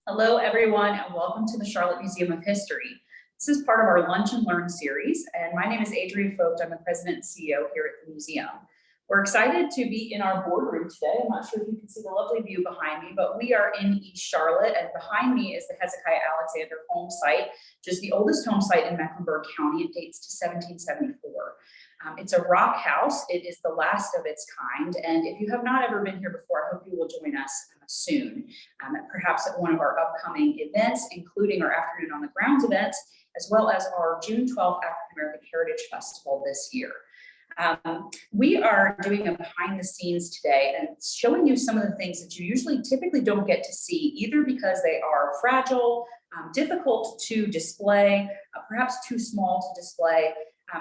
Hello, everyone, and welcome to the Charlotte Museum of History. This is part of our Lunch and Learn series, and my name is Adrienne Vogt. I'm the president and CEO here at the museum. We're excited to be in our boardroom today. I'm not sure if you can see the lovely view behind me, but we are in East Charlotte, and behind me is the Hezekiah Alexander home site, which is the oldest home site in Mecklenburg County. It dates to 1774. It's a rock house. It is the last of its kind, and if you have not ever been here before, I hope you will join us soon, perhaps at one of our upcoming events, including our Afternoon on the Grounds events, as well as our June 12th African American Heritage Festival this year. We are doing a behind the scenes today and showing you some of the things that you typically don't get to see, either because they are fragile, difficult to display, perhaps too small to display.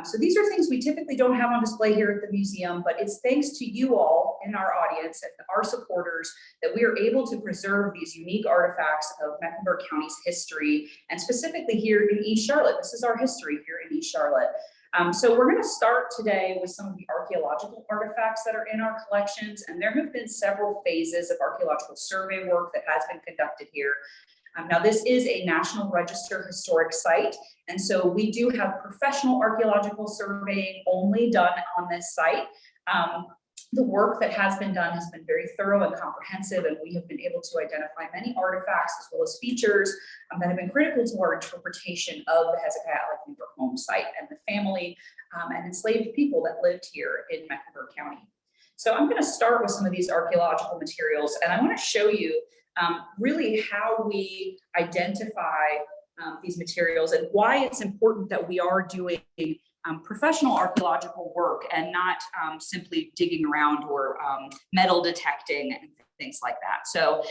So these are things we typically don't have on display here at the museum, but it's thanks to you all in our audience and our supporters that we are able to preserve these unique artifacts of Mecklenburg County's history, and specifically here in East Charlotte. This is our history here in East Charlotte. So we're going to start today with some of the archaeological artifacts that are in our collections, and there have been several phases of archaeological survey work that has been conducted here. Now, this is a National Register historic site, and so we do have professional archaeological surveying only done on this site. The work that has been done has been very thorough and comprehensive, and we have been able to identify many artifacts as well as features that have been critical to our interpretation of the Hezekiah Alexander home site and the family and enslaved people that lived here in Mecklenburg County. So I'm going to start with some of these archaeological materials, and I want to show you really how we identify these materials and why it's important that we are doing professional archaeological work and not simply digging around or metal detecting and things like that. So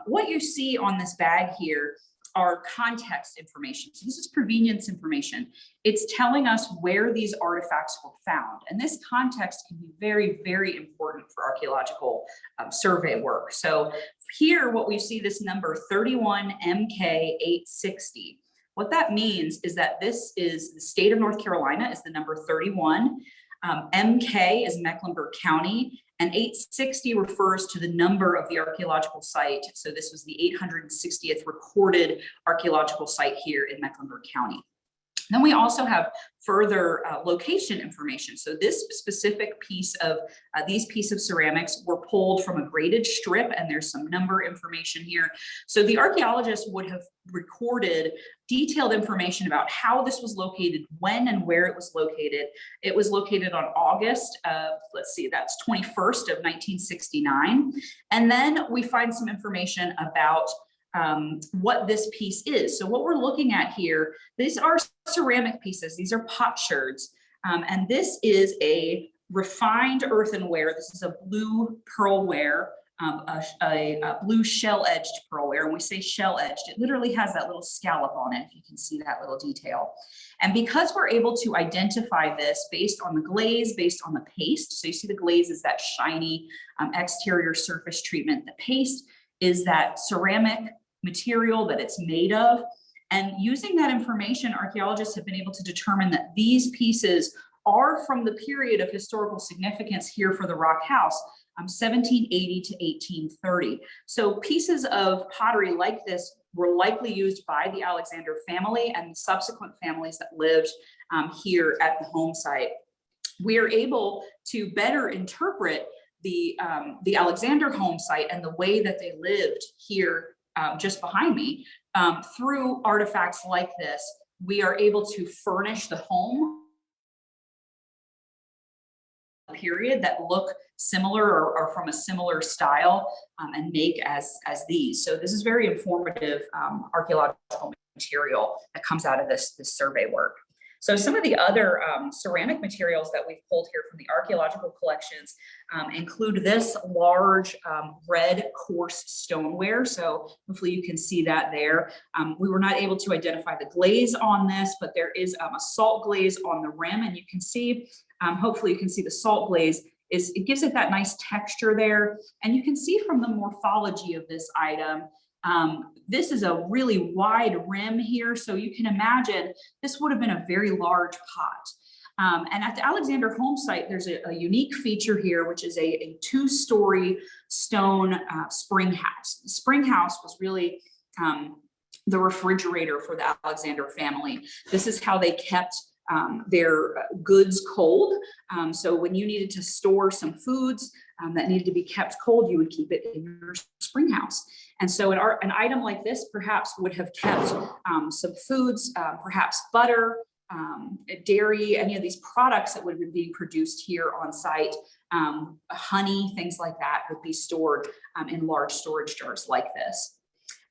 what you see on this bag here are context information. So this is provenience information. It's telling us where these artifacts were found. And this context can be very, very important for archaeological survey work. So here, what we see this number 31 MK 860. What that means is that this is the state of North Carolina is the number 31. MK is Mecklenburg County, and 860 refers to the number of the archaeological site. So this was the 860th recorded archaeological site here in Mecklenburg County. Then we also have further location information. So this specific piece of, these pieces of ceramics were pulled from a graded strip, and there's some number information here. So the archaeologists would have recorded detailed information about how this was located, when and where it was located. It was located on August, let's see, that's 21st of 1969. And then we find some information about what this piece is. So what we're looking at here, these are ceramic pieces. These are potsherds. And this is a refined earthenware. This is a blue pearlware, a blue shell-edged pearlware. And we say shell-edged, it literally has that little scallop on it, if you can see that little detail. And because we're able to identify this based on the glaze, based on the paste, so you see the glaze is that shiny exterior surface treatment. The paste is that ceramic material that it's made of. And using that information, archaeologists have been able to determine that these pieces are from the period of historical significance here for the rock house, 1780 to 1830. So pieces of pottery like this were likely used by the Alexander family and subsequent families that lived here at the home site. We are able to better interpret the Alexander home site and the way that they lived here just behind me through artifacts like this. We are able to furnish the home period that look similar or from a similar style and make as these. So this is very informative archaeological material that comes out of this survey work. So some of the other ceramic materials that we've pulled here from the archaeological collections include this large red coarse stoneware. So hopefully you can see that there. We were not able to identify the glaze on this, but there is a salt glaze on the rim, and you can see, hopefully you can see the salt glaze. It gives it that nice texture there. And you can see from the morphology of this item, this is a really wide rim here. So you can imagine this would have been a very large pot. And at the Alexander home site, there's a unique feature here, which is a two-story stone spring house. The spring house was really the refrigerator for the Alexander family. This is how they kept their goods cold. So when you needed to store some foods that needed to be kept cold, you would keep it in your spring house. And so an item like this perhaps would have kept some foods, perhaps butter, dairy, any of these products that would have been being produced here on site, honey, things like that would be stored in large storage jars like this.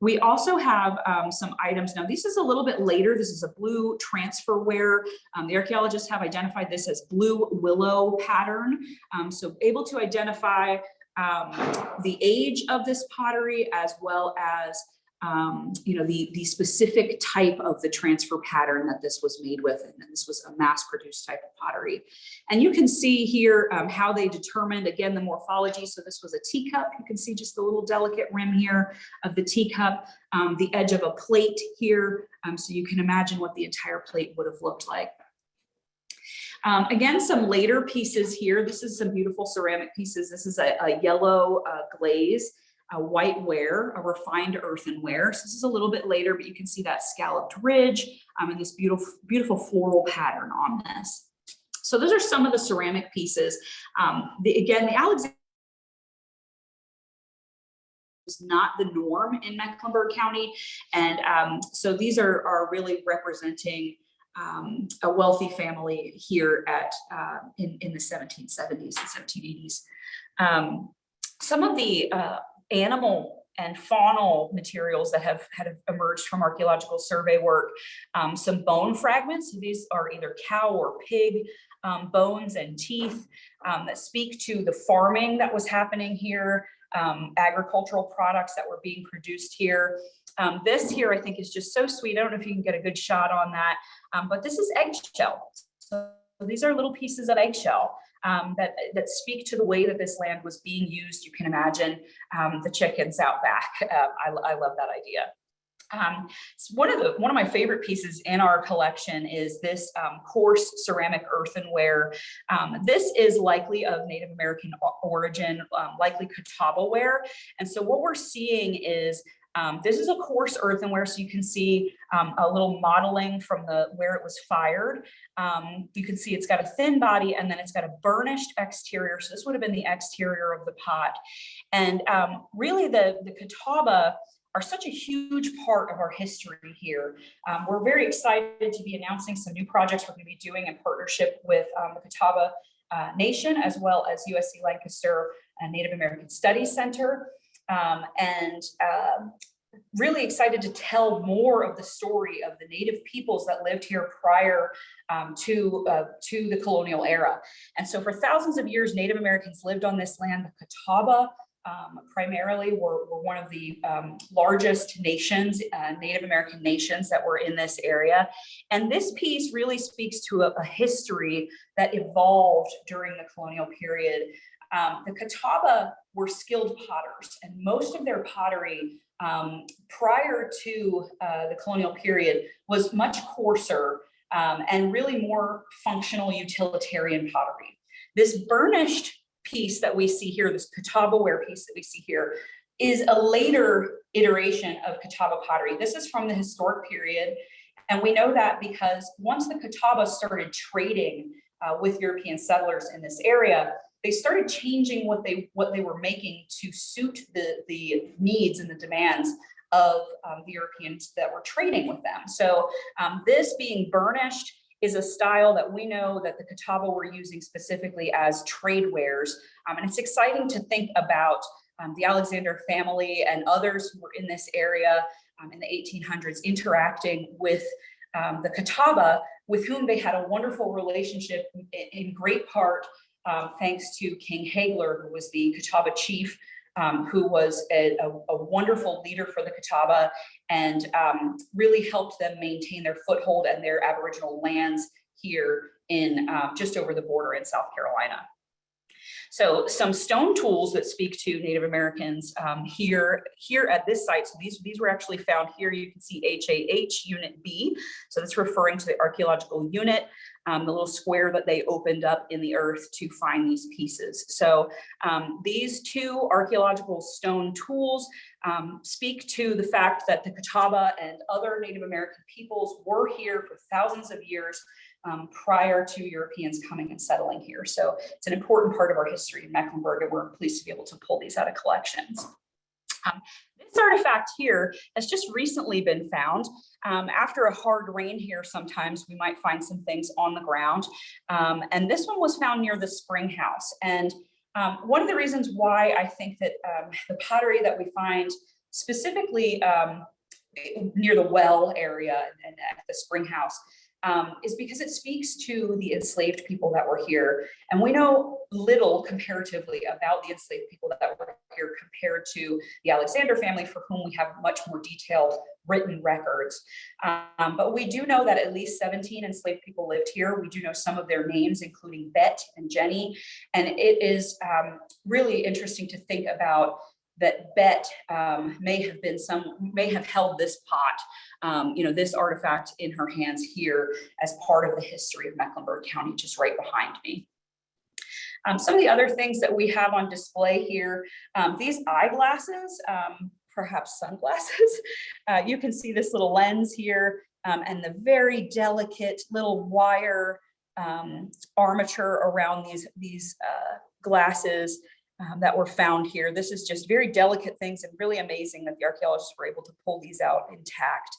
We also have some items. Now, this is a little bit later. This is a blue transferware. The archaeologists have identified this as blue willow pattern. So able to identify the age of this pottery, as well as the specific type of the transfer pattern that this was made with, and this was a mass-produced type of pottery. And you can see here how they determined, again, the morphology. So this was a teacup. You can see just the little delicate rim here of the teacup, the edge of a plate here. So you can imagine what the entire plate would have looked like. Again, some later pieces here. This is some beautiful ceramic pieces. This is a yellow glaze, a white ware, a refined earthenware. So this is a little bit later, but you can see that scalloped ridge and this beautiful, beautiful floral pattern on this. So those are some of the ceramic pieces. Again, the Alexander is not the norm in Mecklenburg County. And so these are really representing a wealthy family here at in the 1770s and 1780s. Some of the animal and faunal materials that have emerged from archaeological survey work, some bone fragments. So these are either cow or pig bones and teeth that speak to the farming that was happening here, agricultural products that were being produced here. This here, I think, is just so sweet. I don't know if you can get a good shot on that, but this is eggshell. So these are little pieces of eggshell that speak to the way that this land was being used. You can imagine the chickens out back. I love that idea. So one of my favorite pieces in our collection is this coarse ceramic earthenware. This is likely of Native American origin, likely Catawba ware. And so what we're seeing is this is a coarse earthenware, so you can see a little modeling from where it was fired. You can see it's got a thin body and then it's got a burnished exterior. So this would have been the exterior of the pot. And really the Catawba are such a huge part of our history here. We're very excited to be announcing some new projects we're going to be doing in partnership with the Catawba Nation, as well as USC Lancaster Native American Studies Center. Really excited to tell more of the story of the Native peoples that lived here prior to the colonial era. And so for thousands of years, Native Americans lived on this land. The Catawba primarily were one of the largest nations, Native American nations that were in this area. And this piece really speaks to a history that evolved during the colonial period. The Catawba were skilled potters, and most of their pottery prior to the colonial period was much coarser and really more functional utilitarian pottery. This burnished piece that we see here, this Catawba ware piece that we see here, is a later iteration of Catawba pottery. This is from the historic period, and we know that because once the Catawba started trading with European settlers in this area, they started changing what they were making to suit the needs and the demands of the Europeans that were trading with them. So this being burnished is a style that we know that the Catawba were using specifically as trade wares. And it's exciting to think about the Alexander family and others who were in this area in the 1800s interacting with the Catawba, with whom they had a wonderful relationship in great part thanks to King Hagler, who was the Catawba chief, who was a wonderful leader for the Catawba and really helped them maintain their foothold and their Aboriginal lands here in just over the border in South Carolina. So some stone tools that speak to Native Americans here at this site. So these were actually found here. You can see HAH Unit B. So that's referring to the archaeological unit. the little square that they opened up in the earth to find these pieces. So these two archaeological stone tools speak to the fact that the Catawba and other Native American peoples were here for thousands of years prior to Europeans coming and settling here. So it's an important part of our history in Mecklenburg, and we're pleased to be able to pull these out of collections. This artifact here has just recently been found. After a hard rain here, sometimes we might find some things on the ground. And this one was found near the spring house. And one of the reasons why I think that the pottery that we find specifically near the well area and at the spring house is because it speaks to the enslaved people that were here. And we know little comparatively about the enslaved people that were here compared to the Alexander family, for whom we have much more detailed written records. But we do know that at least 17 enslaved people lived here. We do know some of their names, including Bet and Jenny. And it is really interesting to think about that Bet may have held this pot, this artifact in her hands here as part of the history of Mecklenburg County, just right behind me. Some of the other things that we have on display here, these eyeglasses, perhaps sunglasses. You can see this little lens here and the very delicate little wire armature around these glasses that were found here. This is just very delicate things, and really amazing that the archaeologists were able to pull these out intact.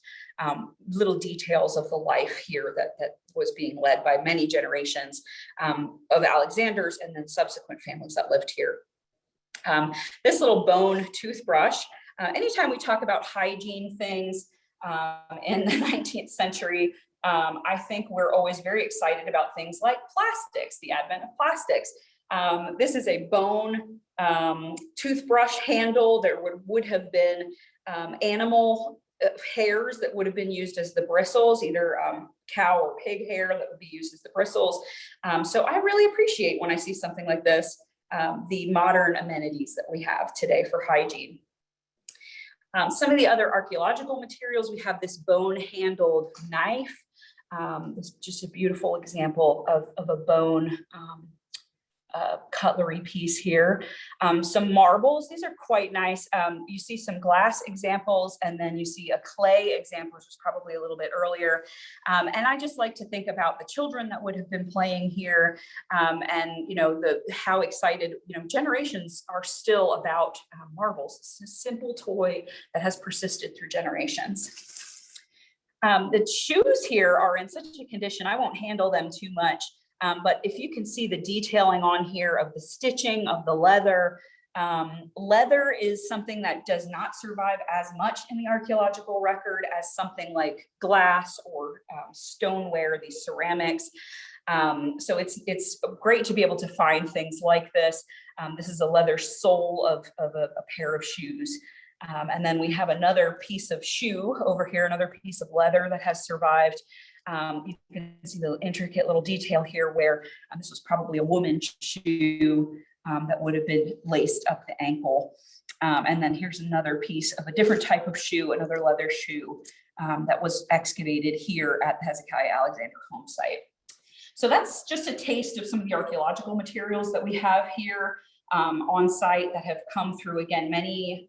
Little details of the life here that was being led by many generations of Alexanders and then subsequent families that lived here. This little bone toothbrush, anytime we talk about hygiene things in the 19th century, I think we're always very excited about things like plastics, the advent of plastics. This is a bone toothbrush handle. There would have been animal hairs that would have been used as the bristles, either cow or pig hair that would be used as the bristles. So I really appreciate when I see something like this, the modern amenities that we have today for hygiene. Some of the other archaeological materials, we have this bone-handled knife. This is just a beautiful example of a bone cutlery piece here. Some marbles, these are quite nice. You see some glass examples, and then you see a clay example, which was probably a little bit earlier. And I just like to think about the children that would have been playing here, and how excited generations are still about marbles. It's a simple toy that has persisted through generations. The shoes here are in such a condition, I won't handle them too much. But if you can see the detailing on here of the stitching of the leather, leather is something that does not survive as much in the archaeological record as something like glass or stoneware, these ceramics. So it's great to be able to find things like this. This is a leather sole of a pair of shoes. And then we have another piece of shoe over here, another piece of leather that has survived. You can see the intricate little detail here where this was probably a woman's shoe that would have been laced up the ankle. And then here's another piece of a different type of shoe, another leather shoe that was excavated here at the Hezekiah Alexander home site. So that's just a taste of some of the archaeological materials that we have here on site that have come through, again, many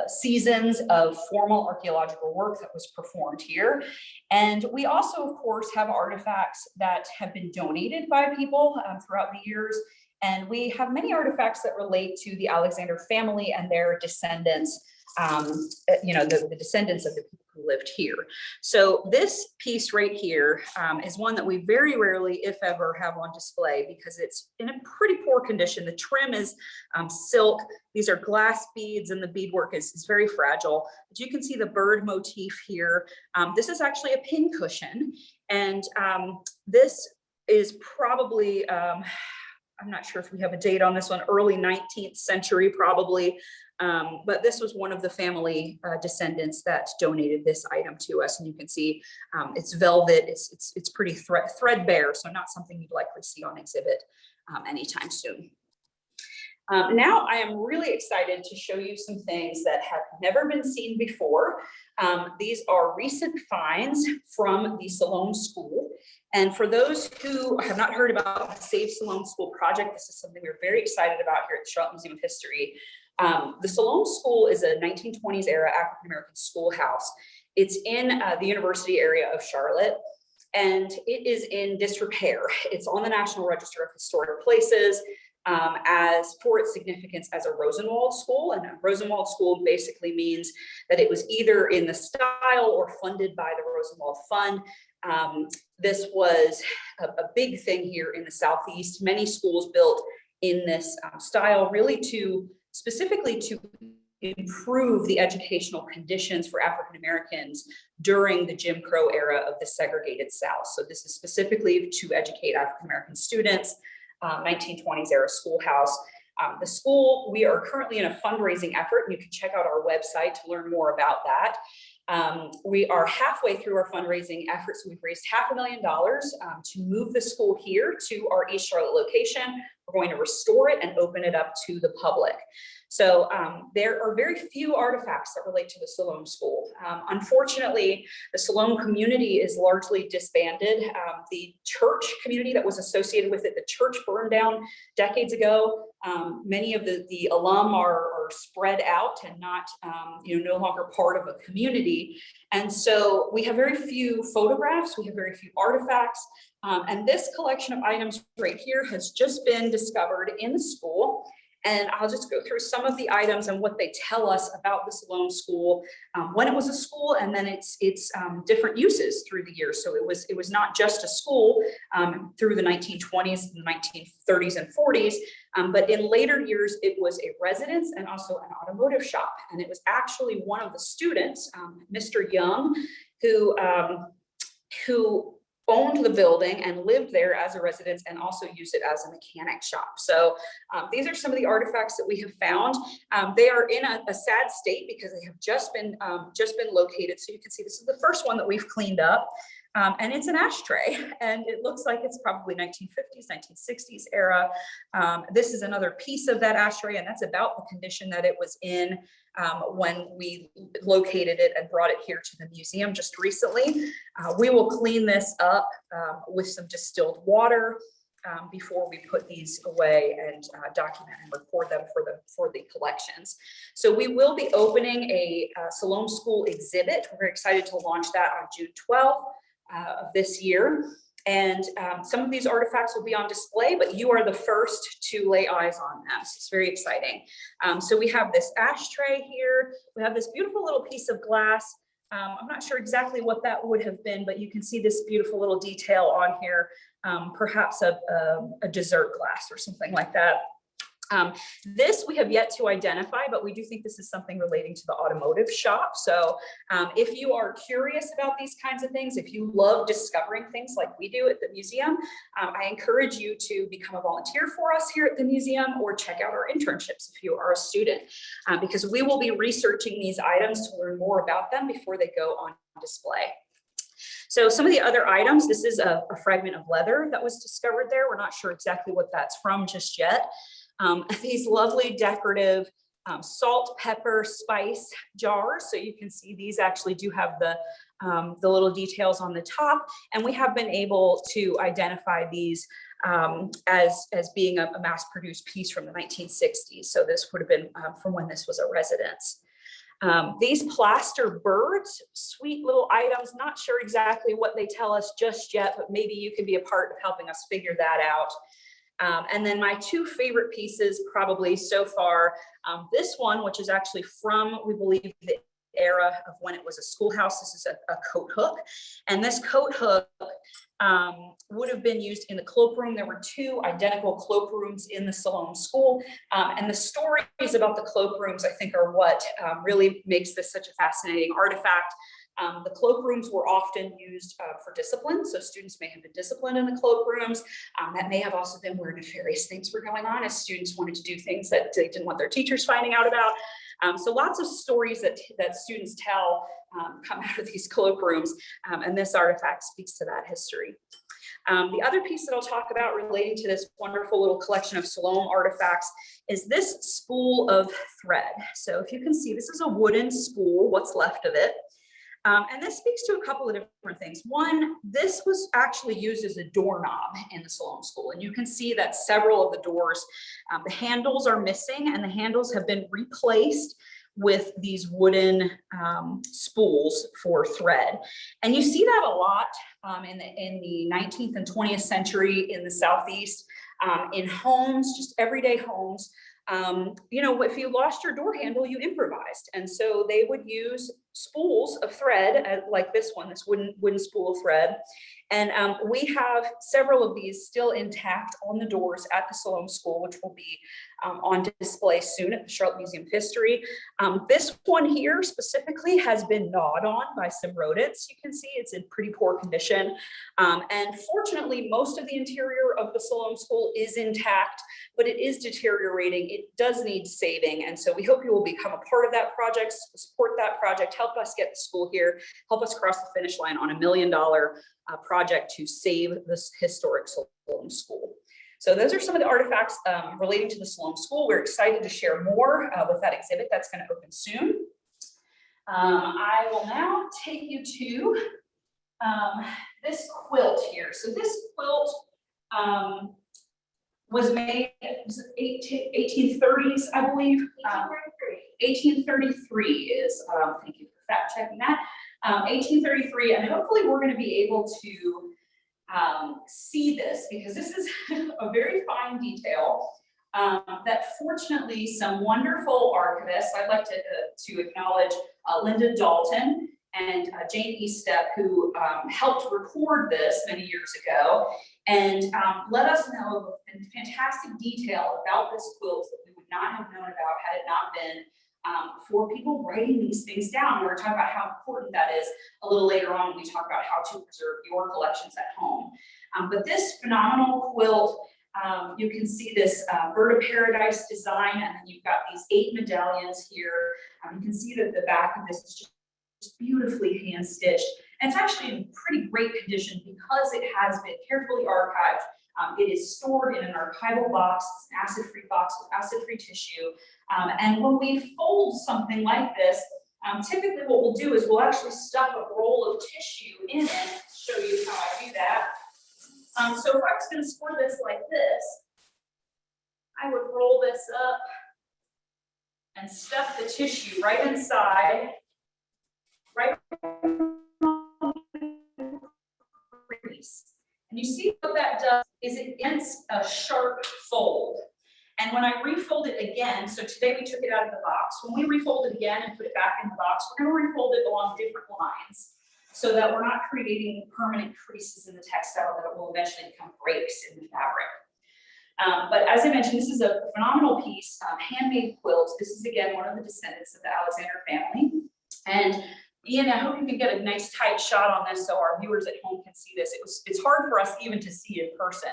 seasons of formal archaeological work that was performed here. And we also, of course, have artifacts that have been donated by people throughout the years. And we have many artifacts that relate to the Alexander family and their descendants, the descendants of the people who lived here. So this piece right here is one that we very rarely, if ever, have on display because it's in a pretty poor condition. The trim is silk. These are glass beads, and the beadwork is very fragile. But you can see the bird motif here. This is actually a pin cushion, and this is probably, I'm not sure if we have a date on this one, early 19th century probably. But this was one of the family descendants that donated this item to us, and you can see it's velvet. It's pretty threadbare, so not something you'd likely see on exhibit anytime soon. Now I am really excited to show you some things that have never been seen before. These are recent finds from the Siloam School. And for those who have not heard about the Save Siloam School project, this is something we're very excited about here at the Charlotte Museum of History. The Siloam School is a 1920s era African-American schoolhouse. It's in the university area of Charlotte, and it is in disrepair. It's on the National Register of Historic Places. As for its significance as a Rosenwald School, and a Rosenwald School basically means that it was either in the style or funded by the Rosenwald Fund. This was a big thing here in the Southeast. Many schools built in this style, really specifically to improve the educational conditions for African Americans during the Jim Crow era of the segregated South. So this is specifically to educate African American students. 1920s era schoolhouse. The school, we are currently in a fundraising effort, and you can check out our website to learn more about that. We are halfway through our fundraising efforts. We've raised $500,000 to move the school here to our East Charlotte location. We're going to restore it and open it up to the public. So there are very few artifacts that relate to the Siloam School. Unfortunately, the Siloam community is largely disbanded. The church community that was associated with it, the church burned down decades ago. Many of the alum are spread out and not, no longer part of a community. And so we have very few photographs, we have very few artifacts. And this collection of items right here has just been discovered in the school. And I'll just go through some of the items and what they tell us about the Siloam School, when it was a school, and then its different uses through the years. So it was not just a school through the 1920s, and the 1930s and 40s, but in later years, it was a residence and also an automotive shop. And it was actually one of the students, Mr. Young, who owned the building and lived there as a residence and also used it as a mechanic shop. So these are some of the artifacts that we have found. They are in a sad state because they have just been located. So you can see this is the first one that we've cleaned up. And it's an ashtray, and it looks like it's probably 1950s, 1960s era. This is another piece of that ashtray, and that's about the condition that it was in when we located it and brought it here to the museum just recently. We will clean this up with some distilled water before we put these away and document and record them for the collections. So we will be opening a Siloam School exhibit. We're very excited to launch that on June 12th. Of this year. And some of these artifacts will be on display, but you are the first to lay eyes on them. So it's very exciting. So we have this ashtray here. We have this beautiful little piece of glass. I'm not sure exactly what that would have been, but you can see this beautiful little detail on here, perhaps a dessert glass or something like that. This we have yet to identify, but we do think this is something relating to the automotive shop. So if you are curious about these kinds of things, if you love discovering things like we do at the museum, I encourage you to become a volunteer for us here at the museum or check out our internships if you are a student, because we will be researching these items to learn more about them before they go on display. So some of the other items, this is a fragment of leather that was discovered there. We're not sure exactly what that's from just yet. These lovely decorative salt, pepper, spice jars. So you can see these actually do have the little details on the top, and we have been able to identify these as being a mass-produced piece from the 1960s. So this would have been from when this was a residence. These plaster birds, sweet little items, not sure exactly what they tell us just yet, but maybe you can be a part of helping us figure that out. And then my two favorite pieces probably so far, this one, which is actually from, we believe, the era of when it was a schoolhouse. This is a coat hook, and this coat hook would have been used in the cloakroom. There were two identical cloakrooms in the Siloam School, and the stories about the cloakrooms, I think, are what really makes this such a fascinating artifact. The cloakrooms were often used for discipline, so students may have been disciplined in the cloakrooms. That may have also been where nefarious things were going on, as students wanted to do things that they didn't want their teachers finding out about. So lots of stories that students tell come out of these cloakrooms, and this artifact speaks to that history. The other piece that I'll talk about relating to this wonderful little collection of Siloam artifacts is this spool of thread. So if you can see, this is a wooden spool, what's left of it. And this speaks to a couple of different things. One, this was actually used as a doorknob in the Sloan School. And you can see that several of the doors, the handles are missing and the handles have been replaced with these wooden spools for thread. And you see that a lot in the 19th and 20th century in the Southeast, in homes, just everyday homes. You know, if you lost your door handle, you improvised. And so they would use spools of thread like this one, this wooden spool of thread. And we have several of these still intact on the doors at the Sloan School, which will be on display soon at the Charlotte Museum of History. This one here specifically has been gnawed on by some rodents. You can see it's in pretty poor condition. And fortunately, most of the interior of the Sloan School is intact, but it is deteriorating. It does need saving. And so we hope you will become a part of that project, support that project, help us get the school here, help us cross the finish line on $1 million project to save this historic Sloan School. So those are some of the artifacts relating to the Sloan School. We're excited to share more with that exhibit that's going to open soon. I will now take you to this quilt here. So this quilt was made in 1830s, I believe. 1833 is, thank you for fact checking that. 1833, and hopefully we're going to be able to see this because this is a very fine detail that fortunately some wonderful archivists, I'd like to acknowledge Linda Dalton and Jane Estep, who helped record this many years ago and let us know in fantastic detail about this quilt that we would not have known about had it not been for people writing these things down. We're talking about how important that is a little later on when we talk about how to preserve your collections at home. But this phenomenal quilt, you can see this bird of paradise design, and then you've got these 8 medallions here. You can see that the back of this is just beautifully hand stitched. And it's actually in pretty great condition because it has been carefully archived. It is stored in an archival box, it's an acid-free box with acid-free tissue. And when we fold something like this, typically what we'll do is we'll actually stuff a roll of tissue in it. Show you how I do that. So if I was going to store this like this, I would roll this up and stuff the tissue right inside, right on the crease. And you see what that does is it gets a sharp fold. And when I refold it again, so today we took it out of the box. When we refold it again and put it back in the box, we're going to refold it along different lines so that we're not creating permanent creases in the textile that it will eventually become breaks in the fabric. But as I mentioned, this is a phenomenal piece, handmade quilt. This is again one of the descendants of the Alexander family. And Ian, I hope you can get a nice tight shot on this so our viewers at home can see this. It's hard for us even to see in person.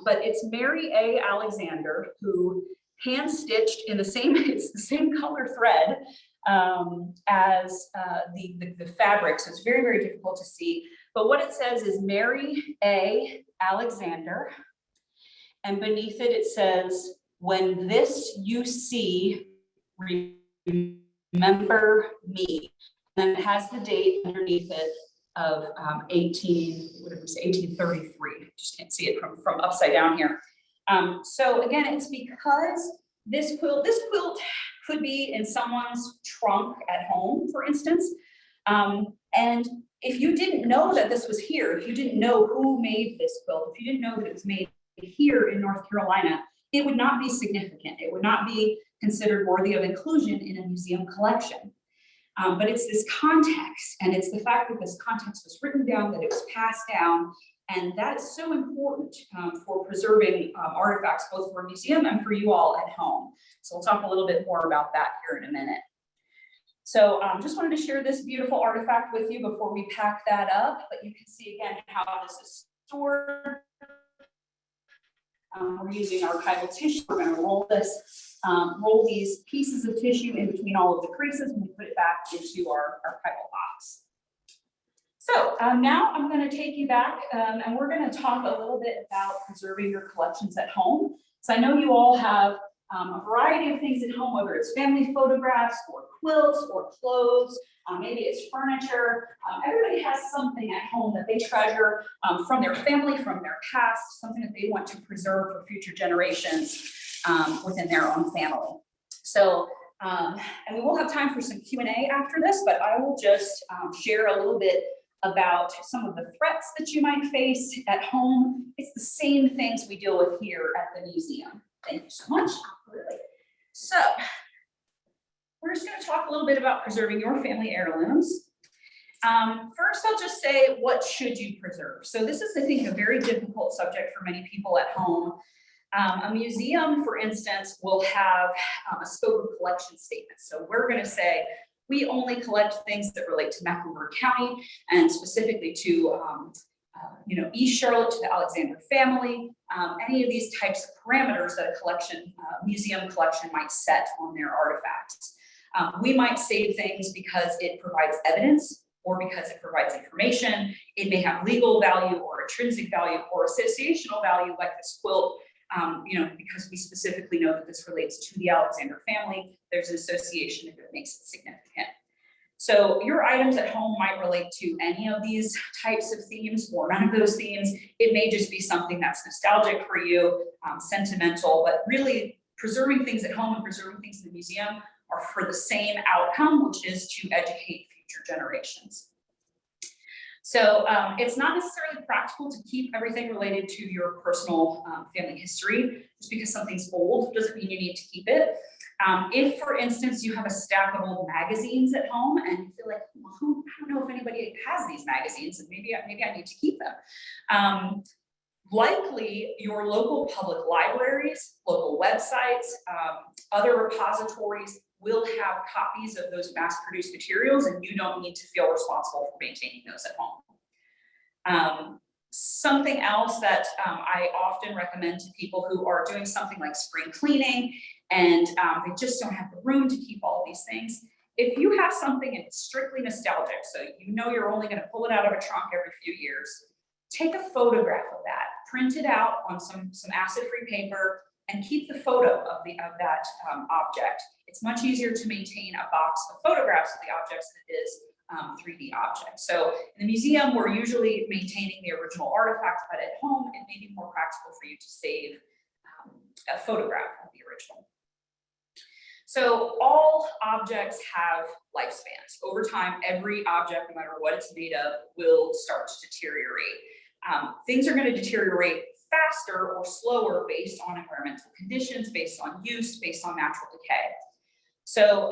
But it's Mary A. Alexander who hand stitched in the same, it's the same color thread as the fabric. So it's very, very difficult to see. But what it says is Mary A. Alexander. And beneath it, it says, when this you see, remember me. And then it has the date underneath it of 1833. Just can't see it from upside down here. So again, it's because this quilt could be in someone's trunk at home, for instance. And if you didn't know that this was here, if you didn't know who made this quilt, if you didn't know that it was made here in North Carolina, it would not be significant. It would not be considered worthy of inclusion in a museum collection. But it's this context, and it's the fact that this context was written down, that it was passed down, and that is so important for preserving artifacts, both for a museum and for you all at home. So we'll talk a little bit more about that here in a minute. So just wanted to share this beautiful artifact with you before we pack that up, but you can see again how this is stored. We're using archival tissue. We're going to roll these pieces of tissue in between all of the creases and we put it back into our archival box. So now I'm going to take you back and we're going to talk a little bit about preserving your collections at home. So I know you all have a variety of things at home, whether it's family photographs or quilts or clothes, maybe it's furniture. Everybody has something at home that they treasure from their family, from their past, something that they want to preserve for future generations within their own family. So, and we will have time for some Q&A after this, but I will just share a little bit about some of the threats that you might face at home. It's the same things we deal with here at the museum. Thank you so much. So, we're just going to talk a little bit about preserving your family heirlooms. First, I'll just say, what should you preserve? So this is, I think, a very difficult subject for many people at home. A museum, for instance, will have a scope of collection statement. So we're going to say, we only collect things that relate to Mecklenburg County and specifically to East Charlotte, to the Alexander family, any of these types of parameters that a museum collection might set on their artifacts. We might save things because it provides evidence or because it provides information. It may have legal value or intrinsic value or associational value, like this quilt, because we specifically know that this relates to the Alexander family. There's an association that makes it significant. So your items at home might relate to any of these types of themes or none of those themes. It may just be something that's nostalgic for you, sentimental, but really preserving things at home and preserving things in the museum are for the same outcome, which is to educate future generations. So it's not necessarily practical to keep everything related to your personal family history. Just because something's old doesn't mean you need to keep it. If, for instance, you have a stack of old magazines at home and you feel like, well, I don't know if anybody has these magazines, and maybe I need to keep them. Likely your local public libraries, local websites, other repositories will have copies of those mass-produced materials, and you don't need to feel responsible for maintaining those at home. Something else that I often recommend to people who are doing something like spring cleaning and they just don't have the room to keep all these things. If you have something and it's strictly nostalgic, so you know you're only going to pull it out of a trunk every few years, take a photograph of that, print it out on some acid-free paper, and keep the photo of that object. It's much easier to maintain a box of photographs of the objects than it is 3D objects. So in the museum, we're usually maintaining the original artifact, but at home, it may be more practical for you to save a photograph of the original. So all objects have lifespans. Over time, every object, no matter what it's made of, will start to deteriorate. Things are going to deteriorate faster or slower based on environmental conditions, based on use, based on natural decay. So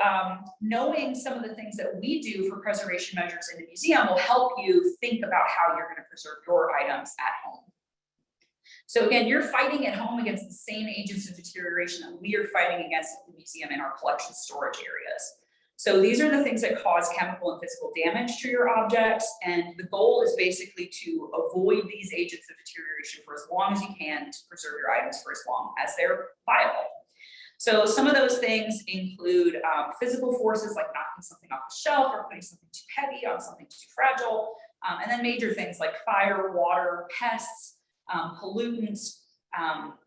knowing some of the things that we do for preservation measures in the museum will help you think about how you're going to preserve your items at home. So again, you're fighting at home against the same agents of deterioration that we are fighting against at the museum in our collection storage areas. So these are the things that cause chemical and physical damage to your objects, and the goal is basically to avoid these agents of deterioration for as long as you can to preserve your items for as long as they're viable. So some of those things include physical forces like knocking something off the shelf or putting something too heavy on something too fragile, and then major things like fire, water, pests, pollutants,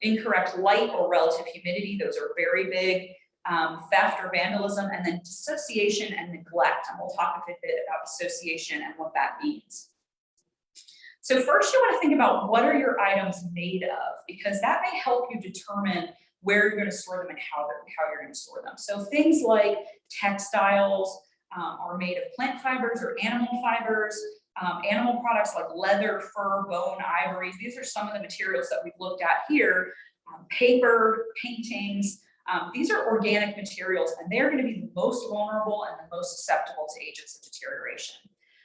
incorrect light or relative humidity. Those are very big. Theft or vandalism, and then dissociation and neglect. And we'll talk a bit about dissociation and what that means. So first you want to think about what are your items made of, because that may help you determine where you're going to store them and how you're going to store them. So things like textiles are made of plant fibers or animal fibers. Animal products like leather, fur, bone, ivories. These are some of the materials that we've looked at here. Paper, paintings. These are organic materials, and they're going to be the most vulnerable and the most susceptible to agents of deterioration.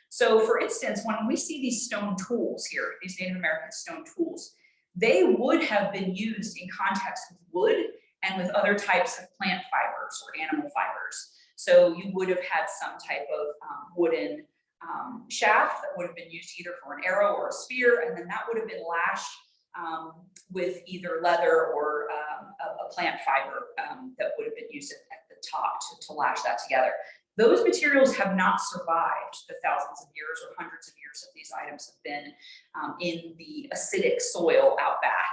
So for instance, when we see these stone tools here, these Native American stone tools, they would have been used in context with wood and with other types of plant fibers or animal fibers. So you would have had some type of wooden shaft that would have been used either for an arrow or a spear, and then that would have been lashed with either leather or a plant fiber that would have been used at the top to lash that together. Those materials have not survived the thousands of years or hundreds of years that these items have been in the acidic soil out back.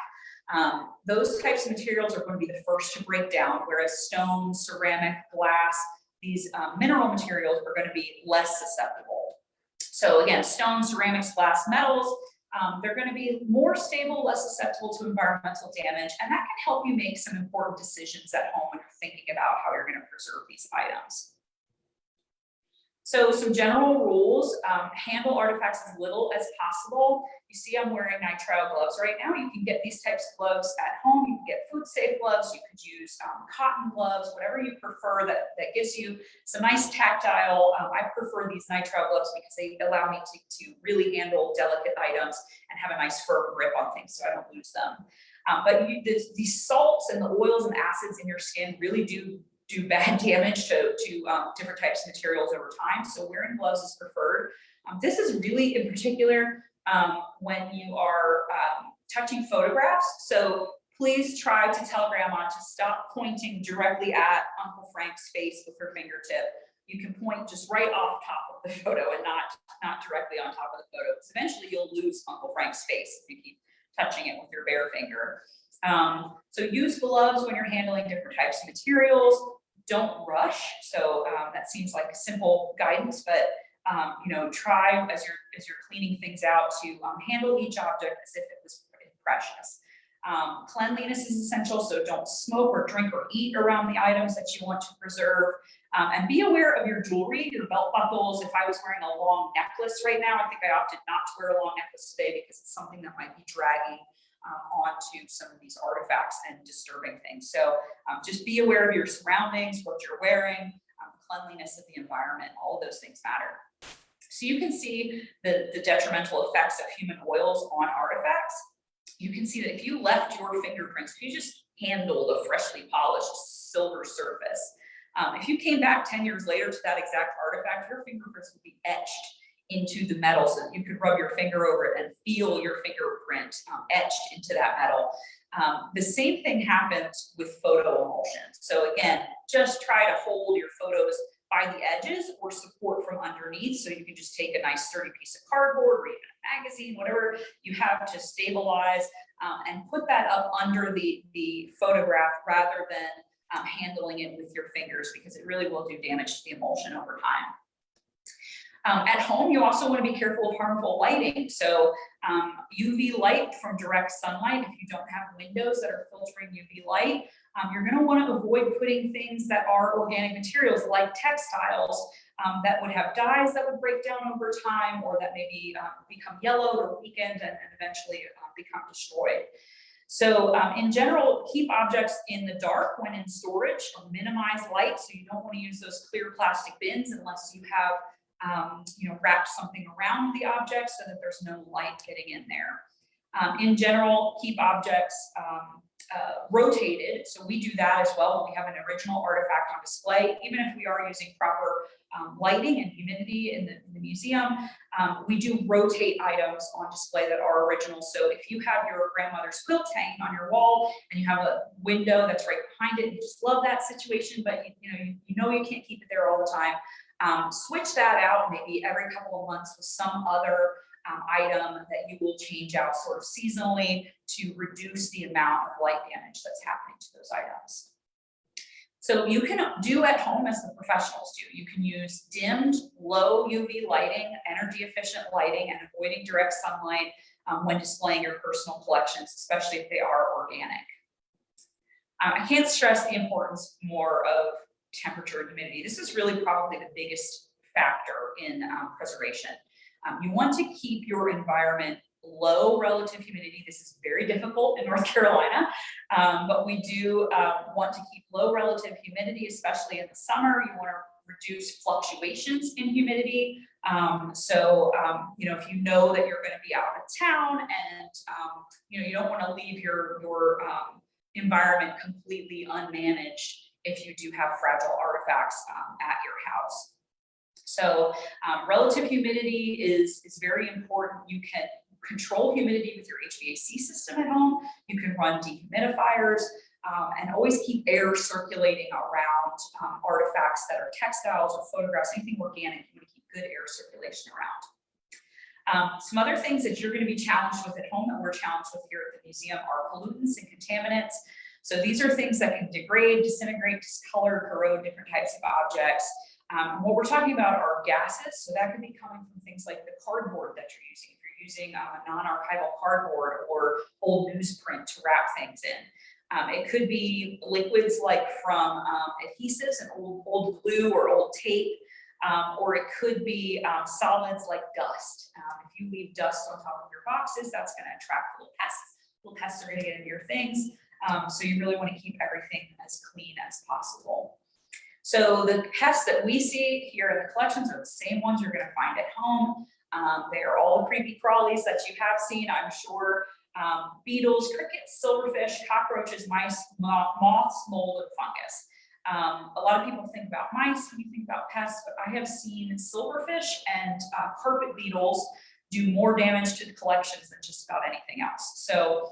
Those types of materials are going to be the first to break down, whereas stone, ceramic, glass, these mineral materials are going to be less susceptible. So again, stone, ceramics, glass, metals, they're going to be more stable, less susceptible to environmental damage, and that can help you make some important decisions at home when you're thinking about how you're going to preserve these items. So some general rules, handle artifacts as little as possible. You see I'm wearing nitrile gloves right now. You can get these types of gloves at home. You can get food safe gloves. You could use cotton gloves, whatever you prefer that gives you some nice tactile. I prefer these nitrile gloves because they allow me to really handle delicate items and have a nice firm grip on things so I don't lose them. But these salts and the oils and acids in your skin really do bad damage to different types of materials over time. So wearing gloves is preferred. This is really in particular when you are touching photographs. So please try to tell grandma to stop pointing directly at Uncle Frank's face with her fingertip. You can point just right off top of the photo and not directly on top of the photo, because eventually you'll lose Uncle Frank's face if you keep touching it with your bare finger. So use gloves when you're handling different types of materials. Don't rush. So that seems like simple guidance, but you know, try as you're cleaning things out to handle each object as if it was precious. Cleanliness is essential, so don't smoke or drink or eat around the items that you want to preserve. And be aware of your jewelry, your belt buckles. If I was wearing a long necklace right now, I think I opted not to wear a long necklace today because it's something that might be dragging onto some of these artifacts and disturbing things. So just be aware of your surroundings, what you're wearing, cleanliness of the environment, all of those things matter. So you can see the detrimental effects of human oils on artifacts. You can see that if you left your fingerprints, if you just handled a freshly polished silver surface, if you came back 10 years later to that exact artifact, your fingerprints would be etched into the metal, so you could rub your finger over it and feel your fingerprint etched into that metal. The same thing happens with photo emulsions. So again, just try to hold your photos by the edges or support from underneath. So you can just take a nice sturdy piece of cardboard or even a magazine, whatever you have to stabilize, and put that up under the photograph rather than handling it with your fingers, because it really will do damage to the emulsion over time. At home, you also want to be careful of harmful lighting. So UV light from direct sunlight, if you don't have windows that are filtering UV light, you're going to want to avoid putting things that are organic materials like textiles that would have dyes that would break down over time, or that maybe become yellowed or weakened and eventually become destroyed. So in general, keep objects in the dark when in storage, or minimize light. So you don't want to use those clear plastic bins unless you have you know, wrapped something around the object so that there's no light getting in there. In general, keep objects rotated. So we do that as well when we have an original artifact on display. Even if we are using proper lighting and humidity in the museum, we do rotate items on display that are original. So if you have your grandmother's quilt hanging on your wall and you have a window that's right behind it, you just love that situation, but you know you can't keep it there all the time. Switch that out maybe every couple of months with some other item that you will change out sort of seasonally to reduce the amount of light damage that's happening to those items. So you can do at home as the professionals do. You can use dimmed, low UV lighting, energy efficient lighting, and avoiding direct sunlight when displaying your personal collections, especially if they are organic. I can't stress the importance more of temperature and humidity. This is really probably the biggest factor in preservation. You want to keep your environment low relative humidity. This is very difficult in North Carolina, but we do want to keep low relative humidity, especially in the summer. You want to reduce fluctuations in humidity. You know, if you know that you're going to be out of town and you don't want to leave your environment completely unmanaged if you do have fragile artifacts at your house. So relative humidity is very important. You can control humidity with your HVAC system at home. You can run dehumidifiers and always keep air circulating around artifacts that are textiles or photographs, anything organic. You want to keep good air circulation Some other things that you're going to be challenged with at home that we're challenged with here at the museum are pollutants and contaminants. So these are things that can degrade, disintegrate, discolor, corrode different types of objects. What we're talking about are gases. So that could be coming from things like the cardboard that you're using. If you're using non-archival cardboard or old newsprint to wrap things in. It could be liquids like from adhesives and old glue or old tape. Or it could be solids like dust. If you leave dust on top of your boxes, that's going to attract little pests. Little pests are going to get into your things. So you really want to keep everything as clean as possible. So the pests that we see here in the collections are the same ones you're going to find at home. They are all the creepy crawlies that you have seen, I'm sure. Beetles, crickets, silverfish, cockroaches, mice, moths, mold, and fungus. A lot of people think about mice when you think about pests, but I have seen silverfish and carpet beetles do more damage to the collections than just about anything else. So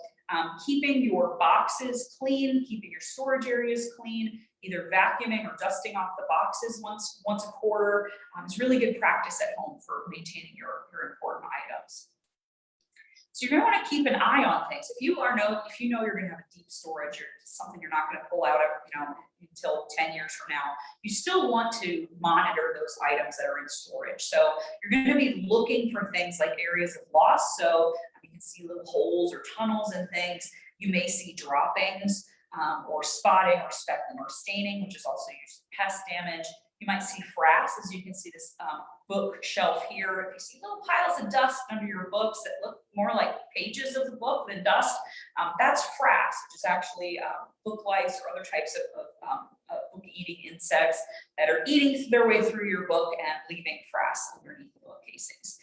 keeping your boxes clean, keeping your storage areas clean, either vacuuming or dusting off the boxes once a quarter is really good practice at home for maintaining your important items. So you're going to want to keep an eye on things. If you know you're going to have a deep storage or something you're not going to pull out until 10 years from now, you still want to monitor those items that are in storage. So you're going to be looking for things like areas of loss. So you can see little holes or tunnels and things. You may see droppings or spotting or speckling or staining, which is also usually pest damage. You might see frass, as you can see this bookshelf here. If you see little piles of dust under your books that look more like pages of the book than dust, that's frass, which is actually book lice or other types of book-eating insects that are eating their way through your book and leaving frass underneath the book casings.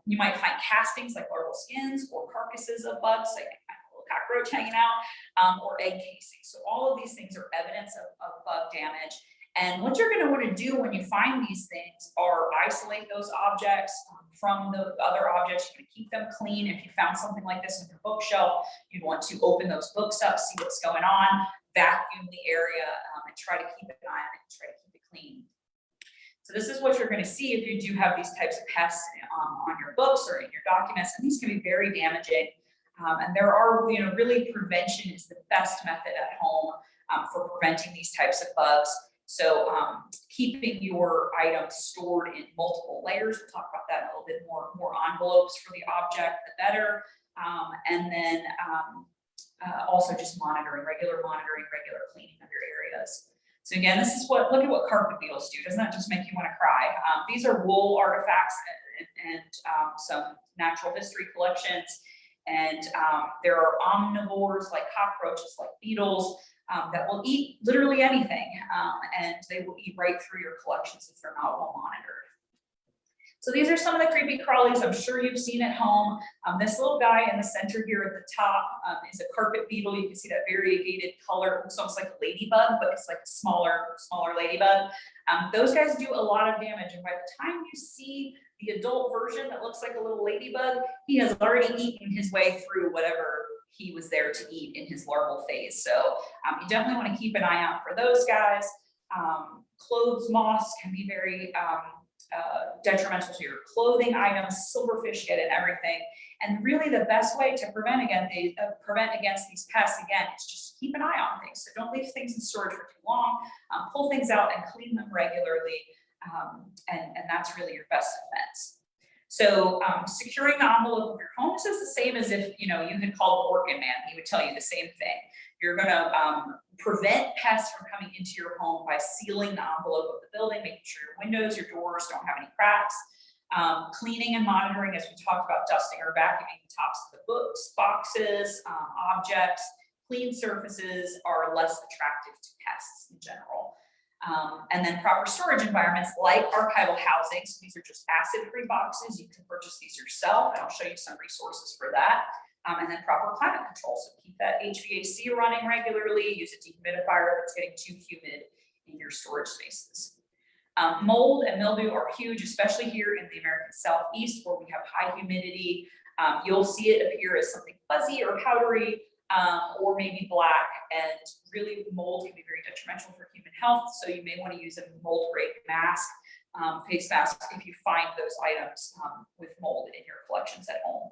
You might find castings like larval skins or carcasses of bugs, like a little cockroach hanging out, or egg casings. So all of these things are evidence of bug damage. And what you're going to want to do when you find these things are isolate those objects from the other objects. You're going to keep them clean. If you found something like this on your bookshelf, you'd want to open those books up, see what's going on, vacuum the area, and try to keep an eye on it, try to keep it clean. So this is what you're going to see if you do have these types of pests on your books or in your documents, and these can be very damaging. And there are, really prevention is the best method at home for preventing these types of bugs. So keeping your items stored in multiple layers, we'll talk about that a little bit more envelopes for the object, the better. And then also just regular monitoring, regular cleaning of your areas. So again, look at what carpet beetles do. Doesn't that just make you want to cry? These are wool artifacts and some natural history collections. And there are omnivores like cockroaches, like beetles, that will eat literally anything, and they will eat right through your collections if they're not well monitored. So these are some of the creepy crawlies I'm sure you've seen at home. This little guy in the center here at the top is a carpet beetle. You can see that variegated color. It looks almost like a ladybug, but it's like a smaller ladybug. Those guys do a lot of damage, and by the time you see the adult version that looks like a little ladybug, he has already eaten his way through whatever he was there to eat in his larval phase. So you definitely want to keep an eye out for those guys. Clothes moths can be very detrimental to your clothing items. Silverfish get in everything. And really the best way to prevent against these pests, again, is just keep an eye on things. So don't leave things in storage for too long. Pull things out and clean them regularly. And that's really your best defense. So securing the envelope of your home is the same as if you had called the organ man. He would tell you the same thing. You're going to prevent pests from coming into your home by sealing the envelope of the building, making sure your windows, your doors don't have any cracks. Cleaning and monitoring, as we talked about, dusting or vacuuming the tops of the books, boxes, objects. Clean surfaces are less attractive to pests in general. And then proper storage environments like archival housing. So these are just acid-free boxes. You can purchase these yourself, and I'll show you some resources for that. And then proper climate control. So keep that HVAC running regularly. Use a dehumidifier if it's getting too humid in your storage spaces. Mold and mildew are huge, especially here in the American Southeast where we have high humidity. You'll see it appear as something fuzzy or powdery, or maybe black, and really mold can be very detrimental for human health. So you may want to use a mold break mask face masks if you find those items with mold in your collections at home.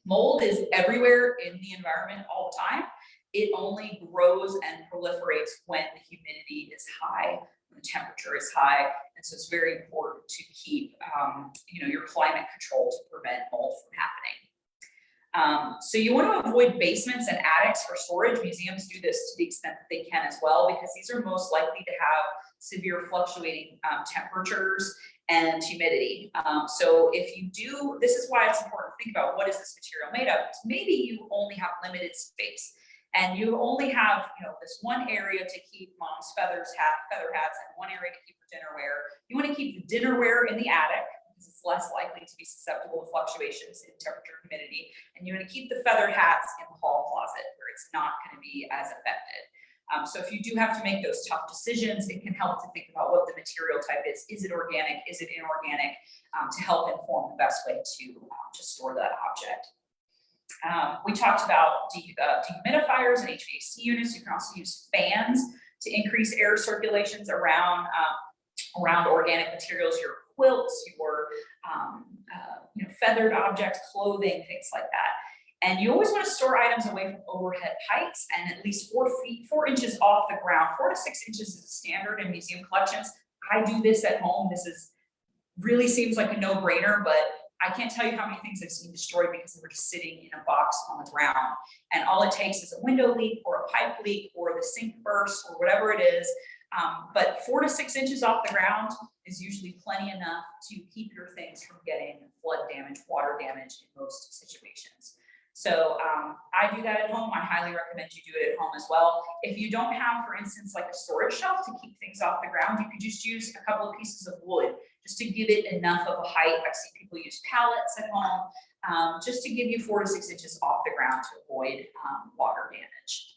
Mold is everywhere in the environment all the time. It only grows and proliferates when the humidity is high, when the temperature is high, and so it's very important to keep your climate control to prevent mold from happening. So you want to avoid basements and attics for storage. Museums do this to the extent that they can as well, because these are most likely to have severe fluctuating temperatures and humidity. So if you do, this is why it's important to think about what is this material made of. Maybe you only have limited space and you only have this one area to keep mom's feather hats and one area to keep her dinnerware. You want to keep the dinnerware in the attic because it's less likely to be susceptible to fluctuations in temperature and humidity. And you want to keep the feather hats in the hall closet where it's not going to be as affected. So if you do have to make those tough decisions, it can help to think about what the material type is. Is it organic? Is it inorganic? To help inform the best way to store that object. We talked about dehumidifiers and HVAC units. You can also use fans to increase air circulations around organic materials, your quilts, your feathered objects, clothing, things like that. And you always want to store items away from overhead heights and at least 4 inches off the ground. 4 to 6 inches is standard in museum collections. I do this at home. This really seems like a no-brainer, but I can't tell you how many things I've seen destroyed because they were just sitting in a box on the ground. And all it takes is a window leak or a pipe leak or the sink burst or whatever it is. But 4 to 6 inches off the ground is usually plenty enough to keep your things from getting flood damage, water damage in most situations. So I do that at home. I highly recommend you do it at home as well. If you don't have, for instance, like a storage shelf to keep things off the ground, you could just use a couple of pieces of wood just to give it enough of a height. I've seen people use pallets at home just to give you 4 to 6 inches off the ground to avoid water damage.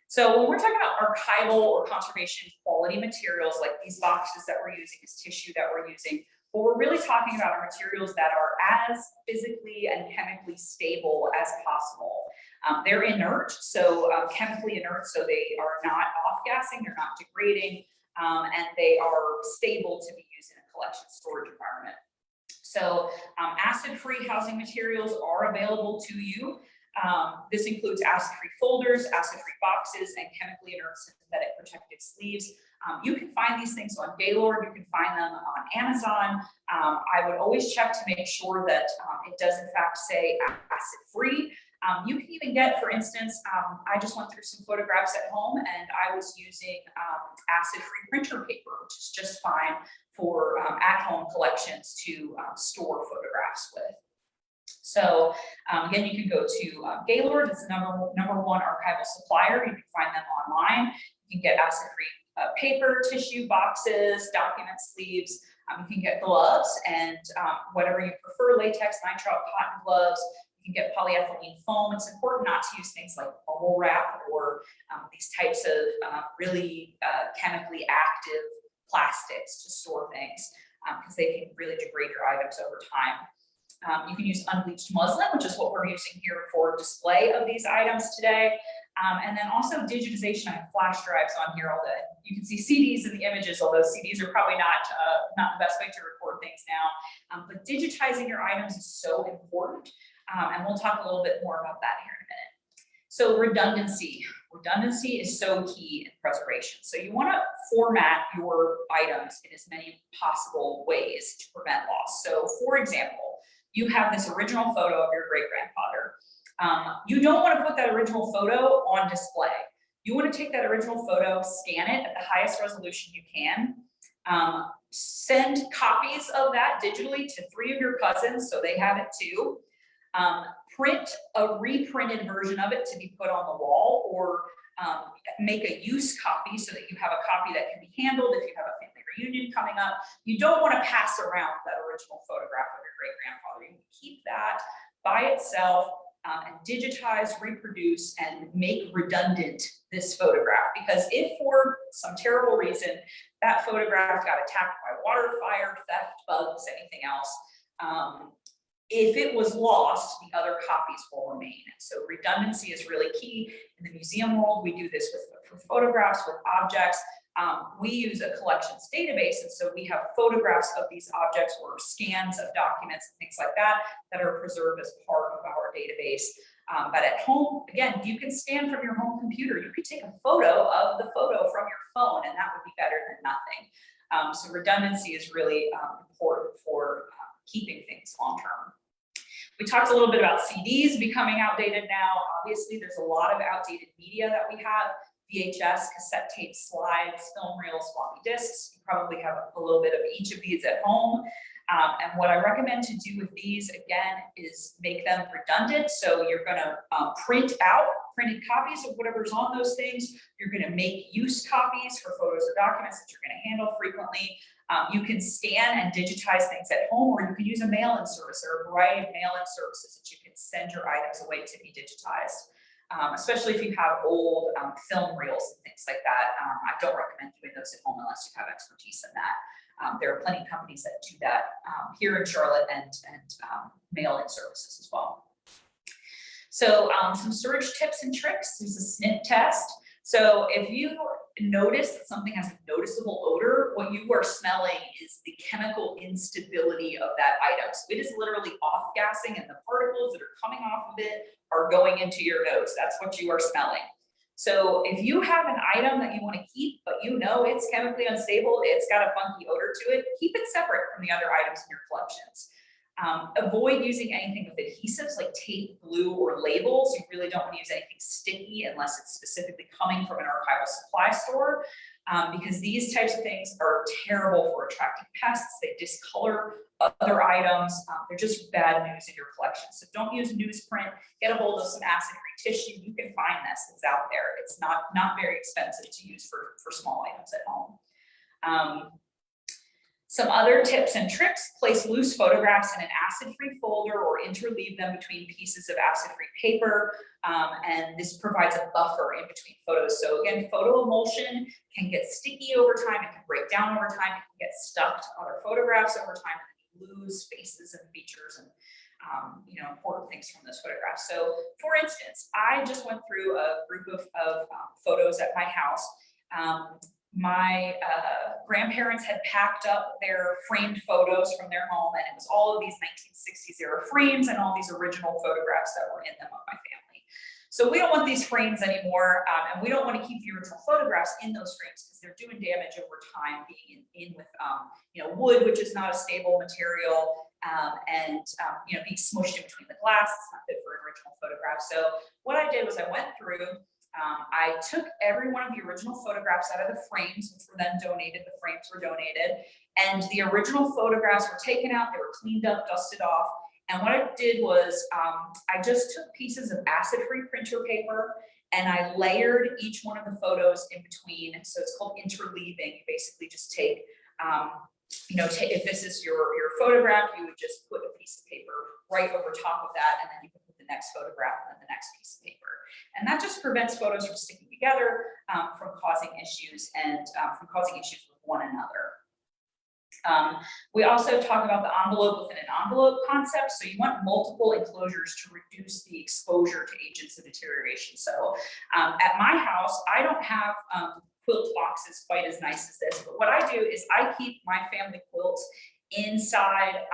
So when we're talking about archival or conservation quality materials, like these boxes that we're using, this tissue that we're using, what we're really talking about are materials that are as physically and chemically stable as possible. They're inert, so chemically inert, so they are not off-gassing, they're not degrading, and they are stable to be used in a collection storage environment. So acid-free housing materials are available to you. This includes acid-free folders, acid-free boxes, and chemically inert synthetic protective sleeves. You can find these things on Gaylord, you can find them on Amazon. I would always check to make sure that it does in fact say acid-free. You can even get, for instance, I just went through some photographs at home and I was using acid-free printer paper, which is just fine for at-home collections to store photographs with. So again, you can go to Gaylord. It's the number one archival supplier. You can find them online. You can get acid-free paper, tissue, boxes, document sleeves. You can get gloves and whatever you prefer, latex, nitrile, cotton gloves. You can get polyethylene foam. It's important not to use things like bubble wrap or these types of really chemically active plastics to store things because they can really degrade your items over time. You can use unbleached muslin, which is what we're using here for display of these items today. And then also digitization. I have flash drives on here all day. You can see CDs in the images, although CDs are probably not the best way to record things now. But digitizing your items is so important. And we'll talk a little bit more about that here in a minute. So redundancy. Redundancy is so key in preservation. So you want to format your items in as many possible ways to prevent loss. So for example, you have this original photo of your great-grandfather. You don't want to put that original photo on display. You want to take that original photo, scan it at the highest resolution you can, send copies of that digitally to 3 of your cousins so they have it too. Print a reprinted version of it to be put on the wall, or make a use copy so that you have a copy that can be handled if you have a family reunion coming up. You don't want to pass around that original photograph of your great-grandfather. You can keep that by itself and digitize, reproduce, and make redundant this photograph. Because if for some terrible reason that photograph got attacked by water, fire, theft, bugs, anything else, if it was lost, the other copies will remain. So redundancy is really key. In the museum world, we do this with photographs, with objects. We use a collections database, and so we have photographs of these objects or scans of documents and things like that that are preserved as part of our database. But at home, again, you can scan from your home computer. You could take a photo of the photo from your phone, and that would be better than nothing. So redundancy is really important for keeping things long-term. We talked a little bit about CDs becoming outdated now. Obviously, there's a lot of outdated media that we have. VHS, cassette tape, slides, film reels, floppy disks. You probably have a little bit of each of these at home. And what I recommend to do with these, again, is make them redundant. So you're going to print out printed copies of whatever's on those things. You're going to make use copies for photos or documents that you're going to handle frequently. You can scan and digitize things at home, or you can use a mail-in service. There are a variety of mail-in services that you can send your items away to be digitized. Especially if you have old film reels and things like that. I don't recommend doing those at home unless you have expertise in that. There are plenty of companies that do that here in Charlotte and mail-in services as well. So some storage tips and tricks. There's a sniff test. So if you notice that something has a noticeable odor, what you are smelling is the chemical instability of that item. So it is literally off-gassing, and the particles that are coming off of it are going into your nose. That's what you are smelling. So if you have an item that you want to keep, but you know it's chemically unstable, it's got a funky odor to it, keep it separate from the other items in your collections. Avoid using anything with adhesives like tape, glue, or labels. You really don't want to use anything sticky unless it's specifically coming from an archival supply store, because these types of things are terrible for attracting pests. They discolor other items. They're just bad news in your collection. So don't use newsprint. Get a hold of some acid-free tissue. You can find this. It's out there. It's not very expensive to use for small items at home. Some other tips and tricks: place loose photographs in an acid-free folder or interleave them between pieces of acid-free paper. And this provides a buffer in between photos. So again, photo emulsion can get sticky over time. It can break down over time. It can get stuck to other photographs over time, and you lose faces and features and important things from those photographs. So for instance, I just went through a group of photos at my house. My grandparents had packed up their framed photos from their home, and it was all of these 1960s era frames and all these original photographs that were in them of my family. So we don't want these frames anymore, and we don't want to keep the original photographs in those frames because they're doing damage over time, being in with wood, which is not a stable material, and being smushed in between the glass. It's not good for an original photograph. So what I did was I went through. I took every one of the original photographs out of the frames, which were then donated. The frames were donated, and the original photographs were taken out. They were cleaned up, dusted off. And what I did was I just took pieces of acid-free printer paper and I layered each one of the photos in between. And so it's called interleaving. You basically just take, if this is your photograph, you would just put a piece of paper right over top of that, and then you can put the next photograph and then the next piece of paper. And that just prevents photos from sticking together, from causing issues and from causing issues with one another. We also talk about the envelope within an envelope concept. So you want multiple enclosures to reduce the exposure to agents of deterioration. So at my house, I don't have quilt boxes quite as nice as this, but what I do is I keep my family quilts inside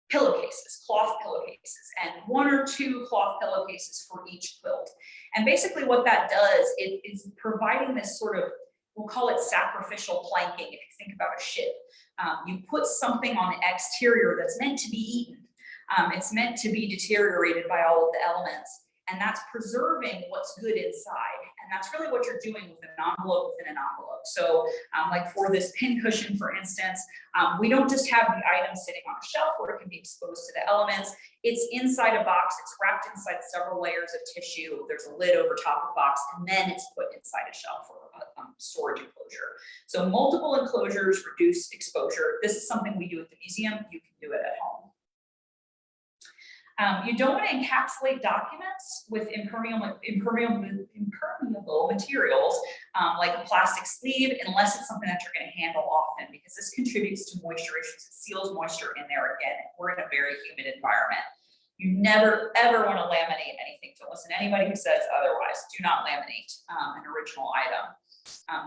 pillowcases, cloth pillowcases, and 1 or 2 cloth pillowcases for each quilt. And basically what that does, it is providing this sort of, we'll call it sacrificial planking. If you think about a ship, you put something on the exterior that's meant to be eaten. It's meant to be deteriorated by all of the elements, and that's preserving what's good inside. And that's really what you're doing with an envelope within an envelope. So like for this pin cushion, for instance, we don't just have the item sitting on a shelf where it can be exposed to the elements. It's inside a box. It's wrapped inside several layers of tissue. There's a lid over top of the box, and then it's put inside a shelf or a storage enclosure. So multiple enclosures reduce exposure. This is something we do at the museum. You can do it at home. You don't want to encapsulate documents with impermeable materials like a plastic sleeve, unless it's something that you're going to handle often, because this contributes to moisture issues. It seals moisture in there again. We're in a very humid environment. You never, ever want to laminate anything. Don't listen to anybody who says otherwise. Do not laminate an original item.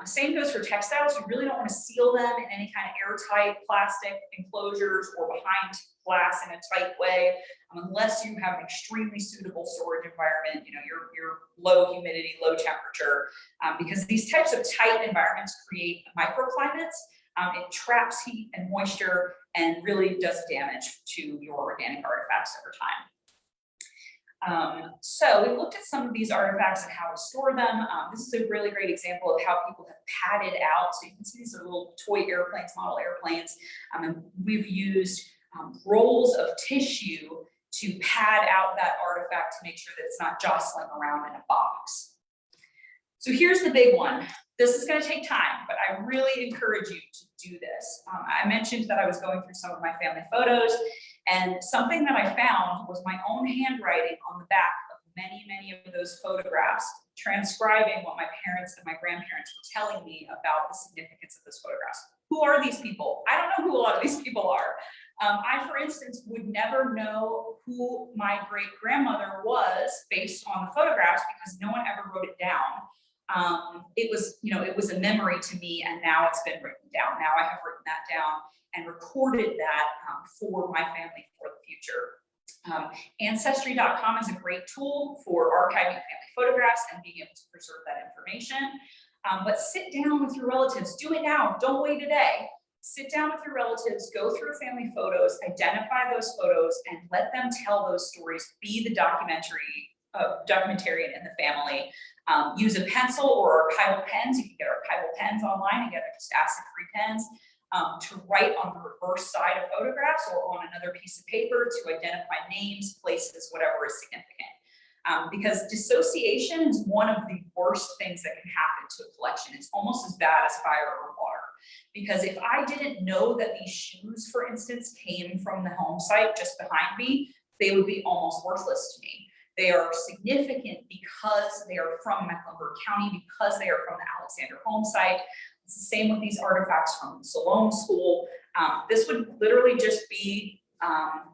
The same goes for textiles. You really don't want to seal them in any kind of airtight plastic enclosures or behind glass in a tight way, unless you have an extremely suitable storage environment, you know, your low humidity, low temperature, because these types of tight environments create microclimates. It traps heat and moisture and really does damage to your organic artifacts over time. So we looked at some of these artifacts and how to store them. This is a really great example of how people have padded out. So you can see these are little toy airplanes, model airplanes. And we've used rolls of tissue to pad out that artifact to make sure that it's not jostling around in a box. So here's the big one. This is going to take time, but I really encourage you to do this. I mentioned that I was going through some of my family photos, and something that I found was my own handwriting on the back of many of those photographs, transcribing what my parents and my grandparents were telling me about the significance of those photographs. Who are these people? I don't know who a lot of these people are. I, for instance, would never know who my great-grandmother was based on the photographs because no one ever wrote it down. It was, you know, it was a memory to me, and now it's been written down. Now I have written that down and recorded that for my family for the future. Ancestry.com is a great tool for archiving family photographs and being able to preserve that information. But sit down with your relatives. Do it now. Don't wait a day. Sit down with your relatives, go through family photos, identify those photos, and let them tell those stories. Be the documentarian in the family. Use a pencil or archival pens. You can get archival pens online. Again, they're just acid-free pens to write on the reverse side of photographs or on another piece of paper to identify names, places, whatever is significant. Because dissociation is one of the worst things that can happen to a collection. It's almost as bad as fire or water. Because if I didn't know that these shoes, for instance, came from the home site just behind me, they would be almost worthless to me. They are significant because they are from Mecklenburg County, because they are from the Alexander home site. It's the same with these artifacts from the Rosenwald School. This would literally just be,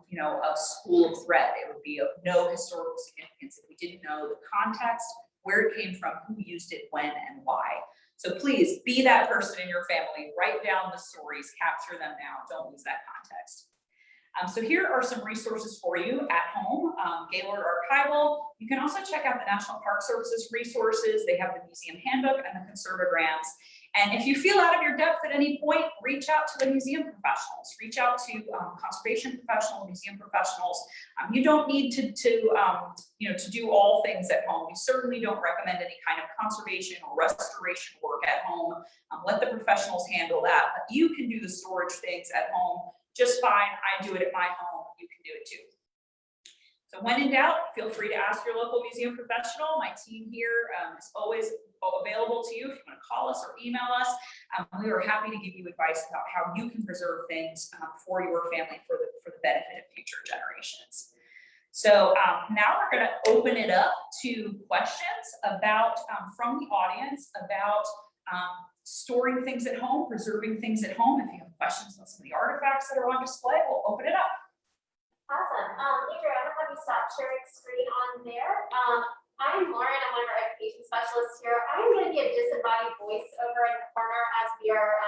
you know, a spool of thread. It would be of no historical significance if we didn't know the context, where it came from, who used it, when, and why. So please be that person in your family. Write down the stories, capture them now. Don't lose that context. So here are some resources for you at home. Gaylord Archival. You can also check out the National Park Service's resources. They have the museum handbook and the conservograms. And if you feel out of your depth at any point, reach out to the museum professionals. Reach out to conservation professionals, museum professionals. You don't need to you know, to do all things at home. We certainly don't recommend any kind of conservation or restoration work at home. Let the professionals handle that. But you can do the storage things at home just fine. I do it at my home. You can do it too. So when in doubt, feel free to ask your local museum professional. My team here is always available to you if you want to call us or email us. We are happy to give you advice about how you can preserve things for your family for the benefit of future generations. So now we're going to open it up to questions about from the audience about storing things at home, preserving things at home. If you have questions on some of the artifacts that are on display, we'll open it up. Awesome. Adrian, I'm going to have you stop sharing screen on there. I'm Lauren. I'm one of our education specialists here. I'm going to be a disembodied voice over in the corner as we are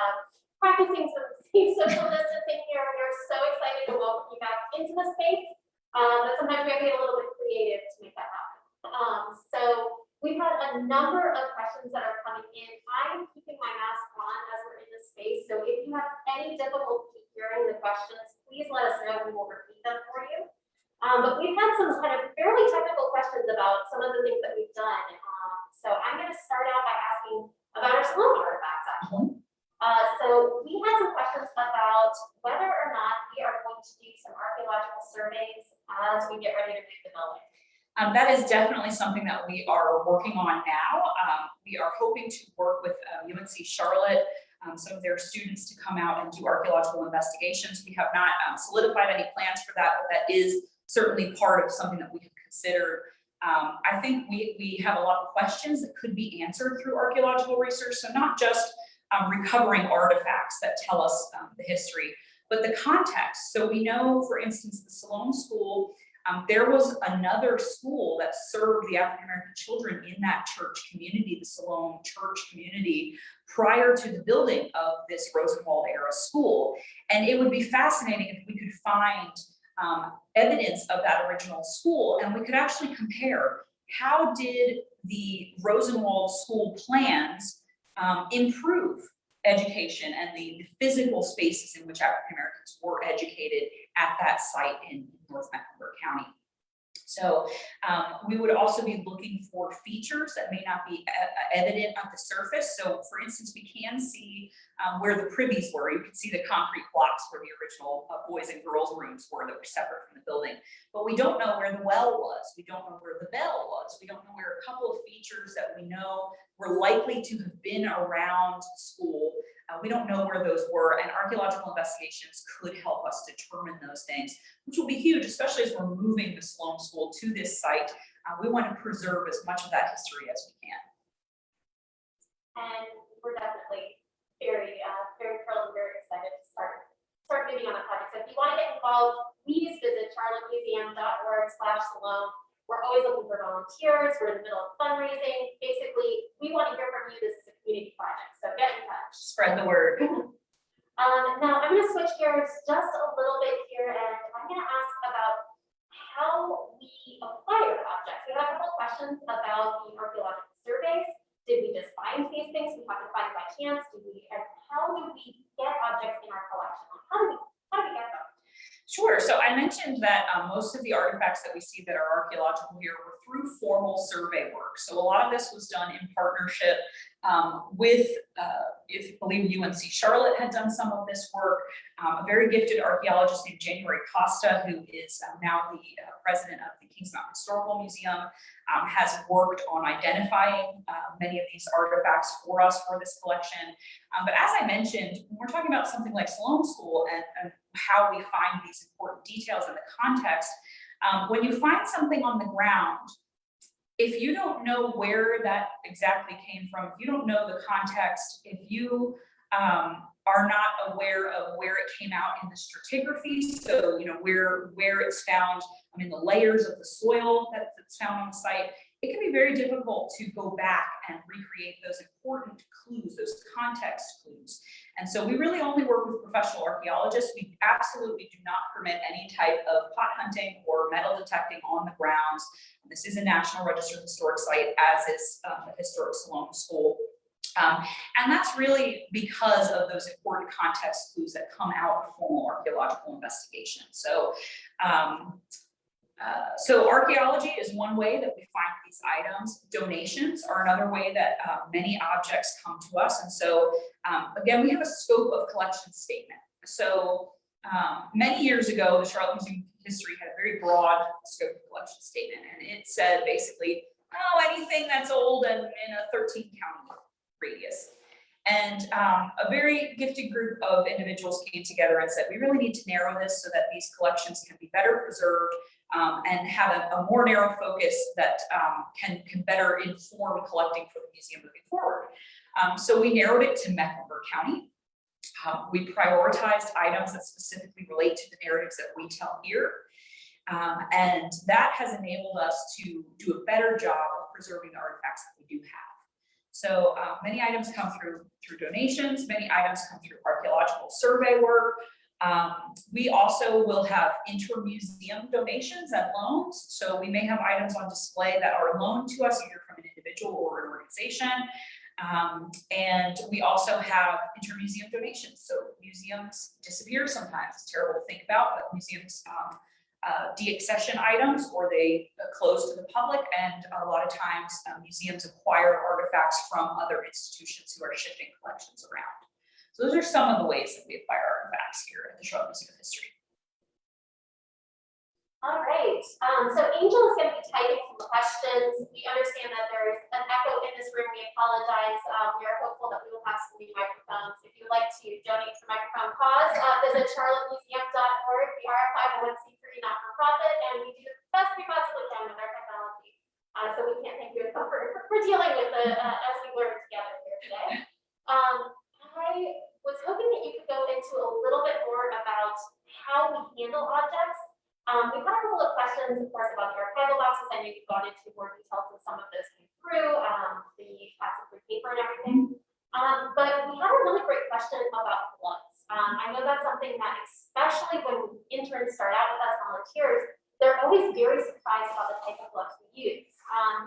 practicing some social distancing here. We're so excited to welcome you back into the space, but sometimes we have to get a little bit creative to make that happen. So we've had a number of questions that are coming in. I'm keeping my mask on as we're in this space, so if you have any difficulty hearing the questions, please let us know. We will repeat them for you. But we've had some kind of fairly technical questions about some of the things that we've done. So I'm going to start out by asking about our salon artifacts, actually. So we had some questions about whether or not we are going to do some archaeological surveys as we get ready to move the building. That is definitely something that we are working on now. We are hoping to work with UNC Charlotte, some of their students to come out and do archaeological investigations. We have not solidified any plans for that, but that is certainly part of something that we have considered. I think we have a lot of questions that could be answered through archaeological research. So not just recovering artifacts that tell us the history, but the context. So we know, for instance, the Rosenwald School There was another school that served the African American children in that church community, the Siloam church community, prior to the building of this Rosenwald era school. And it would be fascinating if we could find evidence of that original school, and we could actually compare how did the Rosenwald School plans improve education and the physical spaces in which African Americans were educated at that site in North Mecklenburg County. So we would also be looking for features that may not be evident on the surface. So for instance, we can see where the privies were. You can see the concrete blocks where the original boys and girls rooms were that were separate from the building. But we don't know where the well was. We don't know where the bell was. We don't know where a couple of features that we know were likely to have been around school. We don't know where those were, and archaeological investigations could help us determine those things, which will be huge, especially as we're moving the Siloam School to this site. We want to preserve as much of that history as we can. And we're definitely very thrilled and very excited to start moving on that project. So if you want to get involved, please visit charlottemuseum.org/Siloam. We're always looking for volunteers. We're in the middle of fundraising. Basically, we want to hear from you. This is a community project, so get in touch. Spread the word. Now I'm going to switch gears just a little bit here, and I'm going to ask about how we acquire objects. We have a couple questions about the archaeological surveys. Did we just find these things? We have to find by chance. And how do we get objects in our collection? How do we get them? Sure. So I mentioned that most of the artifacts that we see that are archaeological here were through formal survey work. So a lot of this was done in partnership with, if you believe UNC Charlotte had done some of this work. A very gifted archaeologist named January Costa, who is now the president of the Kings Mountain Historical Museum, has worked on identifying many of these artifacts for us for this collection. But as I mentioned, when we're talking about something like Siloam School and how we find these important details in the context, when you find something on the ground, if you don't know where that exactly came from, if you don't know the context, if you are not aware of where it came out in the stratigraphy, so where it's found, the layers of the soil that's found on the site, it can be very difficult to go back and recreate those important clues, those context clues. And so we really only work with professional archaeologists. We absolutely do not permit any type of pot hunting or metal detecting on the grounds. This is a National Register Historic Site, as is the historic Siloam School. And that's really because of those important context clues that come out of formal archaeological investigation. So, so archaeology is one way that we find these items. Donations are another way that many objects come to us. And so, again, we have a scope of collection statement. So many years ago, the Charlotte Museum of History had a very broad scope of collection statement. And it said basically, anything that's old and in a 13-county radius. And a very gifted group of individuals came together and said, we really need to narrow this so that these collections can be better preserved and have a more narrow focus that can better inform collecting for the museum moving forward. So we narrowed it to Mecklenburg County. We prioritized items that specifically relate to the narratives that we tell here. And that has enabled us to do a better job of preserving the artifacts that we do have. So many items come through donations, many items come through archaeological survey work. We also will have intermuseum donations and loans. So we may have items on display that are loaned to us either from an individual or an organization. And we also have intermuseum donations. So museums disappear sometimes. It's terrible to think about, but museums deaccession items, or they close to the public, and a lot of times museums acquire artifacts from other institutions who are shifting collections around. So those are some of the ways that we acquire artifacts here at the Charlotte Museum of History. All right, so Angel is going to be typing some questions. We understand that there is an echo in this room. We apologize. We are hopeful that we will have some new microphones. If you'd like to donate to the microphone cause, visit charlottemuseum.org. We are a 501c3 not-for-profit, and we do the best we possibly can with our technology. So we can't thank you enough for dealing with it as we learn together here today. I was hoping that you could go into a little bit more about how we handle objects. We've had a couple of questions questions, of course, about the archival boxes. I know you've gone into more details and some of those came through, the plastic paper and everything. But we had a really great question about gloves. I know that's something that, especially when interns start out with us volunteers, they're always very surprised about the type of gloves we use.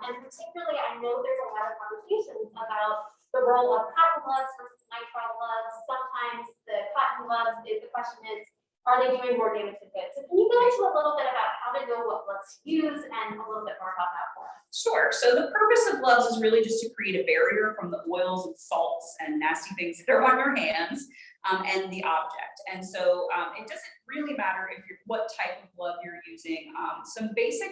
And particularly, I know there's a lot of conversations about the role of cotton gloves versus nitrile gloves. Sometimes the cotton gloves, the question is, are they doing more damage than good? So can you go into a little bit about how to know what gloves to use and a little bit more about that for us? Sure. So the purpose of gloves is really just to create a barrier from the oils and salts and nasty things that are on your hands and the object. And so it doesn't really matter if you're what type of glove you're using. Some basic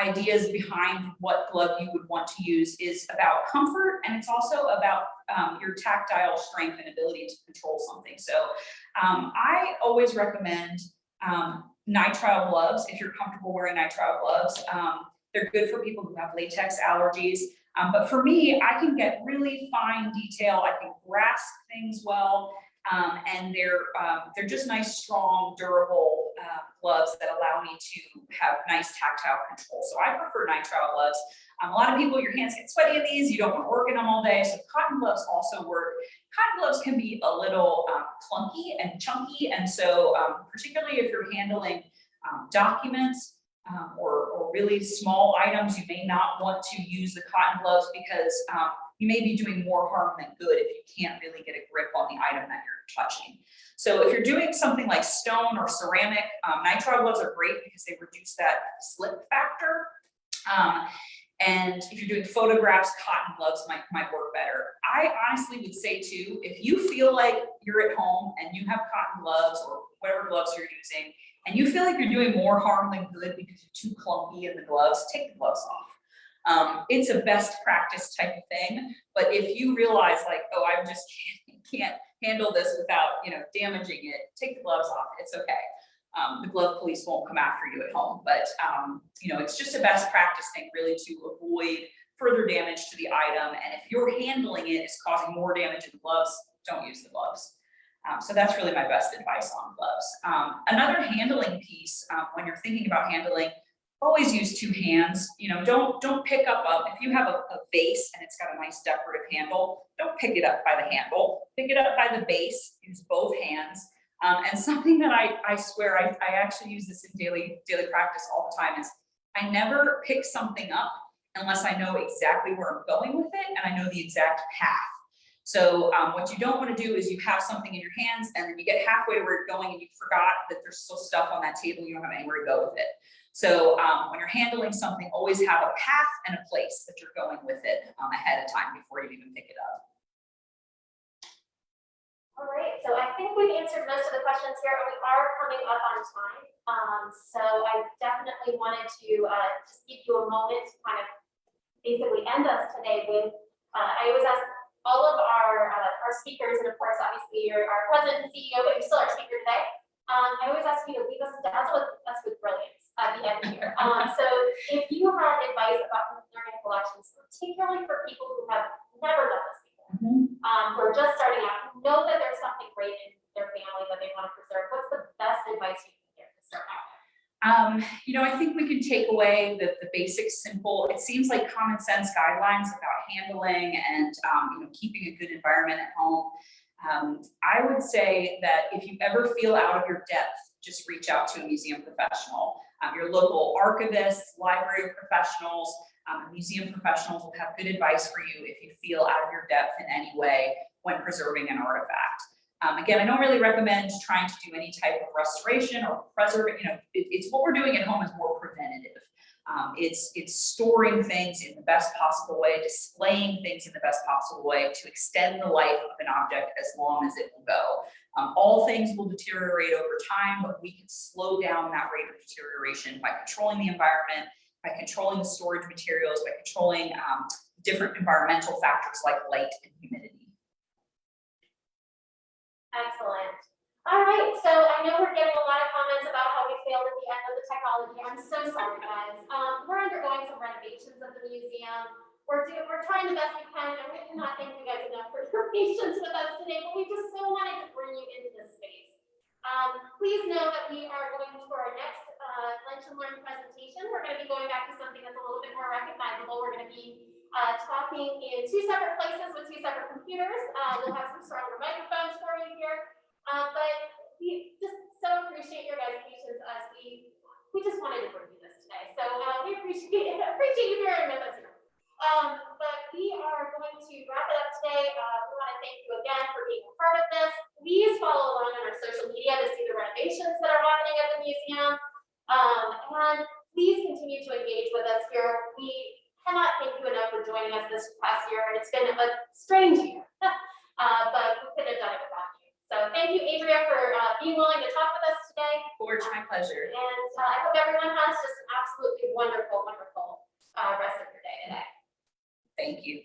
ideas behind what glove you would want to use is about comfort, and it's also about your tactile strength and ability to control something. So I always recommend nitrile gloves if you're comfortable wearing nitrile gloves. They're good for people who have latex allergies. But for me, I can get really fine detail. I can grasp things well, and they're just nice, strong, durable gloves that allow me to have nice tactile control. So I prefer nitrile gloves. A lot of people, your hands get sweaty in these. You don't want to work in them all day. So cotton gloves also work. Cotton gloves can be a little clunky and chunky, and so particularly if you're handling documents. Or really small items, you may not want to use the cotton gloves because you may be doing more harm than good if you can't really get a grip on the item that you're touching. So if you're doing something like stone or ceramic, nitrile gloves are great because they reduce that slip factor. And if you're doing photographs, cotton gloves might work better. I honestly would say too, if you feel like you're at home and you have cotton gloves or whatever gloves you're using, and you feel like you're doing more harm than good because you're too clunky in the gloves, take the gloves off. It's a best practice type of thing, but if you realize like, oh, I just can't handle this without, damaging it, take the gloves off, it's okay. The glove police won't come after you at home, but it's just a best practice thing really to avoid further damage to the item. And if you're handling it is causing more damage in the gloves, don't use the gloves. So that's really my best advice on gloves. Another handling piece, when you're thinking about handling, always use two hands. Don't pick up if you have a vase and it's got a nice decorative handle, don't pick it up by the handle, pick it up by the base, use both hands. And something that I swear I actually use this in daily practice all the time is I never pick something up unless I know exactly where I'm going with it and I know the exact path. So what you don't want to do is you have something in your hands and then you get halfway where you're going and you forgot that there's still stuff on that table, you don't have anywhere to go with it. So when you're handling something, always have a path and a place that you're going with it ahead of time before you even pick it up. All right, so I think we've answered most of the questions here, and we are coming up on time. So I definitely wanted to just give you a moment to kind of basically end us today with, I always ask all of our speakers, and of course, obviously you're our president and CEO, but you're still our speaker today. I always ask you to leave us with brilliance at the end here. So if you had advice about learning collections, particularly for people who have never done this before, who are just starting out, who know that there's something great in their family that they want to preserve, what's the best advice you can give to start out? I think we can take away the basic, simple, it seems like common sense guidelines about handling and keeping a good environment at home. I would say that if you ever feel out of your depth, just reach out to a museum professional. Your local archivists, library professionals, museum professionals will have good advice for you if you feel out of your depth in any way when preserving an artifact. Again, I don't really recommend trying to do any type of restoration or preservation. It's what we're doing at home is more preventative. It's storing things in the best possible way, displaying things in the best possible way to extend the life of an object as long as it will go. All things will deteriorate over time, but we can slow down that rate of deterioration by controlling the environment, by controlling the storage materials, by controlling different environmental factors like light and humidity. Excellent. All right, so I know we're getting a lot of comments about how we failed at the end of the technology. I'm so sorry, guys. We're undergoing some renovations of the museum. We're trying the best we can, and we cannot thank you guys enough for your patience with us today, but we just so wanted to bring you into this space. Please know that we are going to our next lunch and learn presentation. We're going to be going back to something that's a little bit more recognizable. We're going to be talking in two separate places with two separate computers. We'll have some stronger microphones for you here. But we just so appreciate your guys' patience as we just wanted to bring you this today. So we appreciate you bearing with us here. But we are going to wrap it up today. We want to thank you again for being a part of this. Please follow along on our social media to see the renovations that are happening at the museum. And please continue to engage with us here. We cannot thank you enough for joining us this past year. It's been a strange year, but we couldn't have done it without you. So thank you, Adria, for being willing to talk with us today. Forge, my pleasure. And I hope everyone has just an absolutely wonderful, wonderful rest of your day today. Thank you.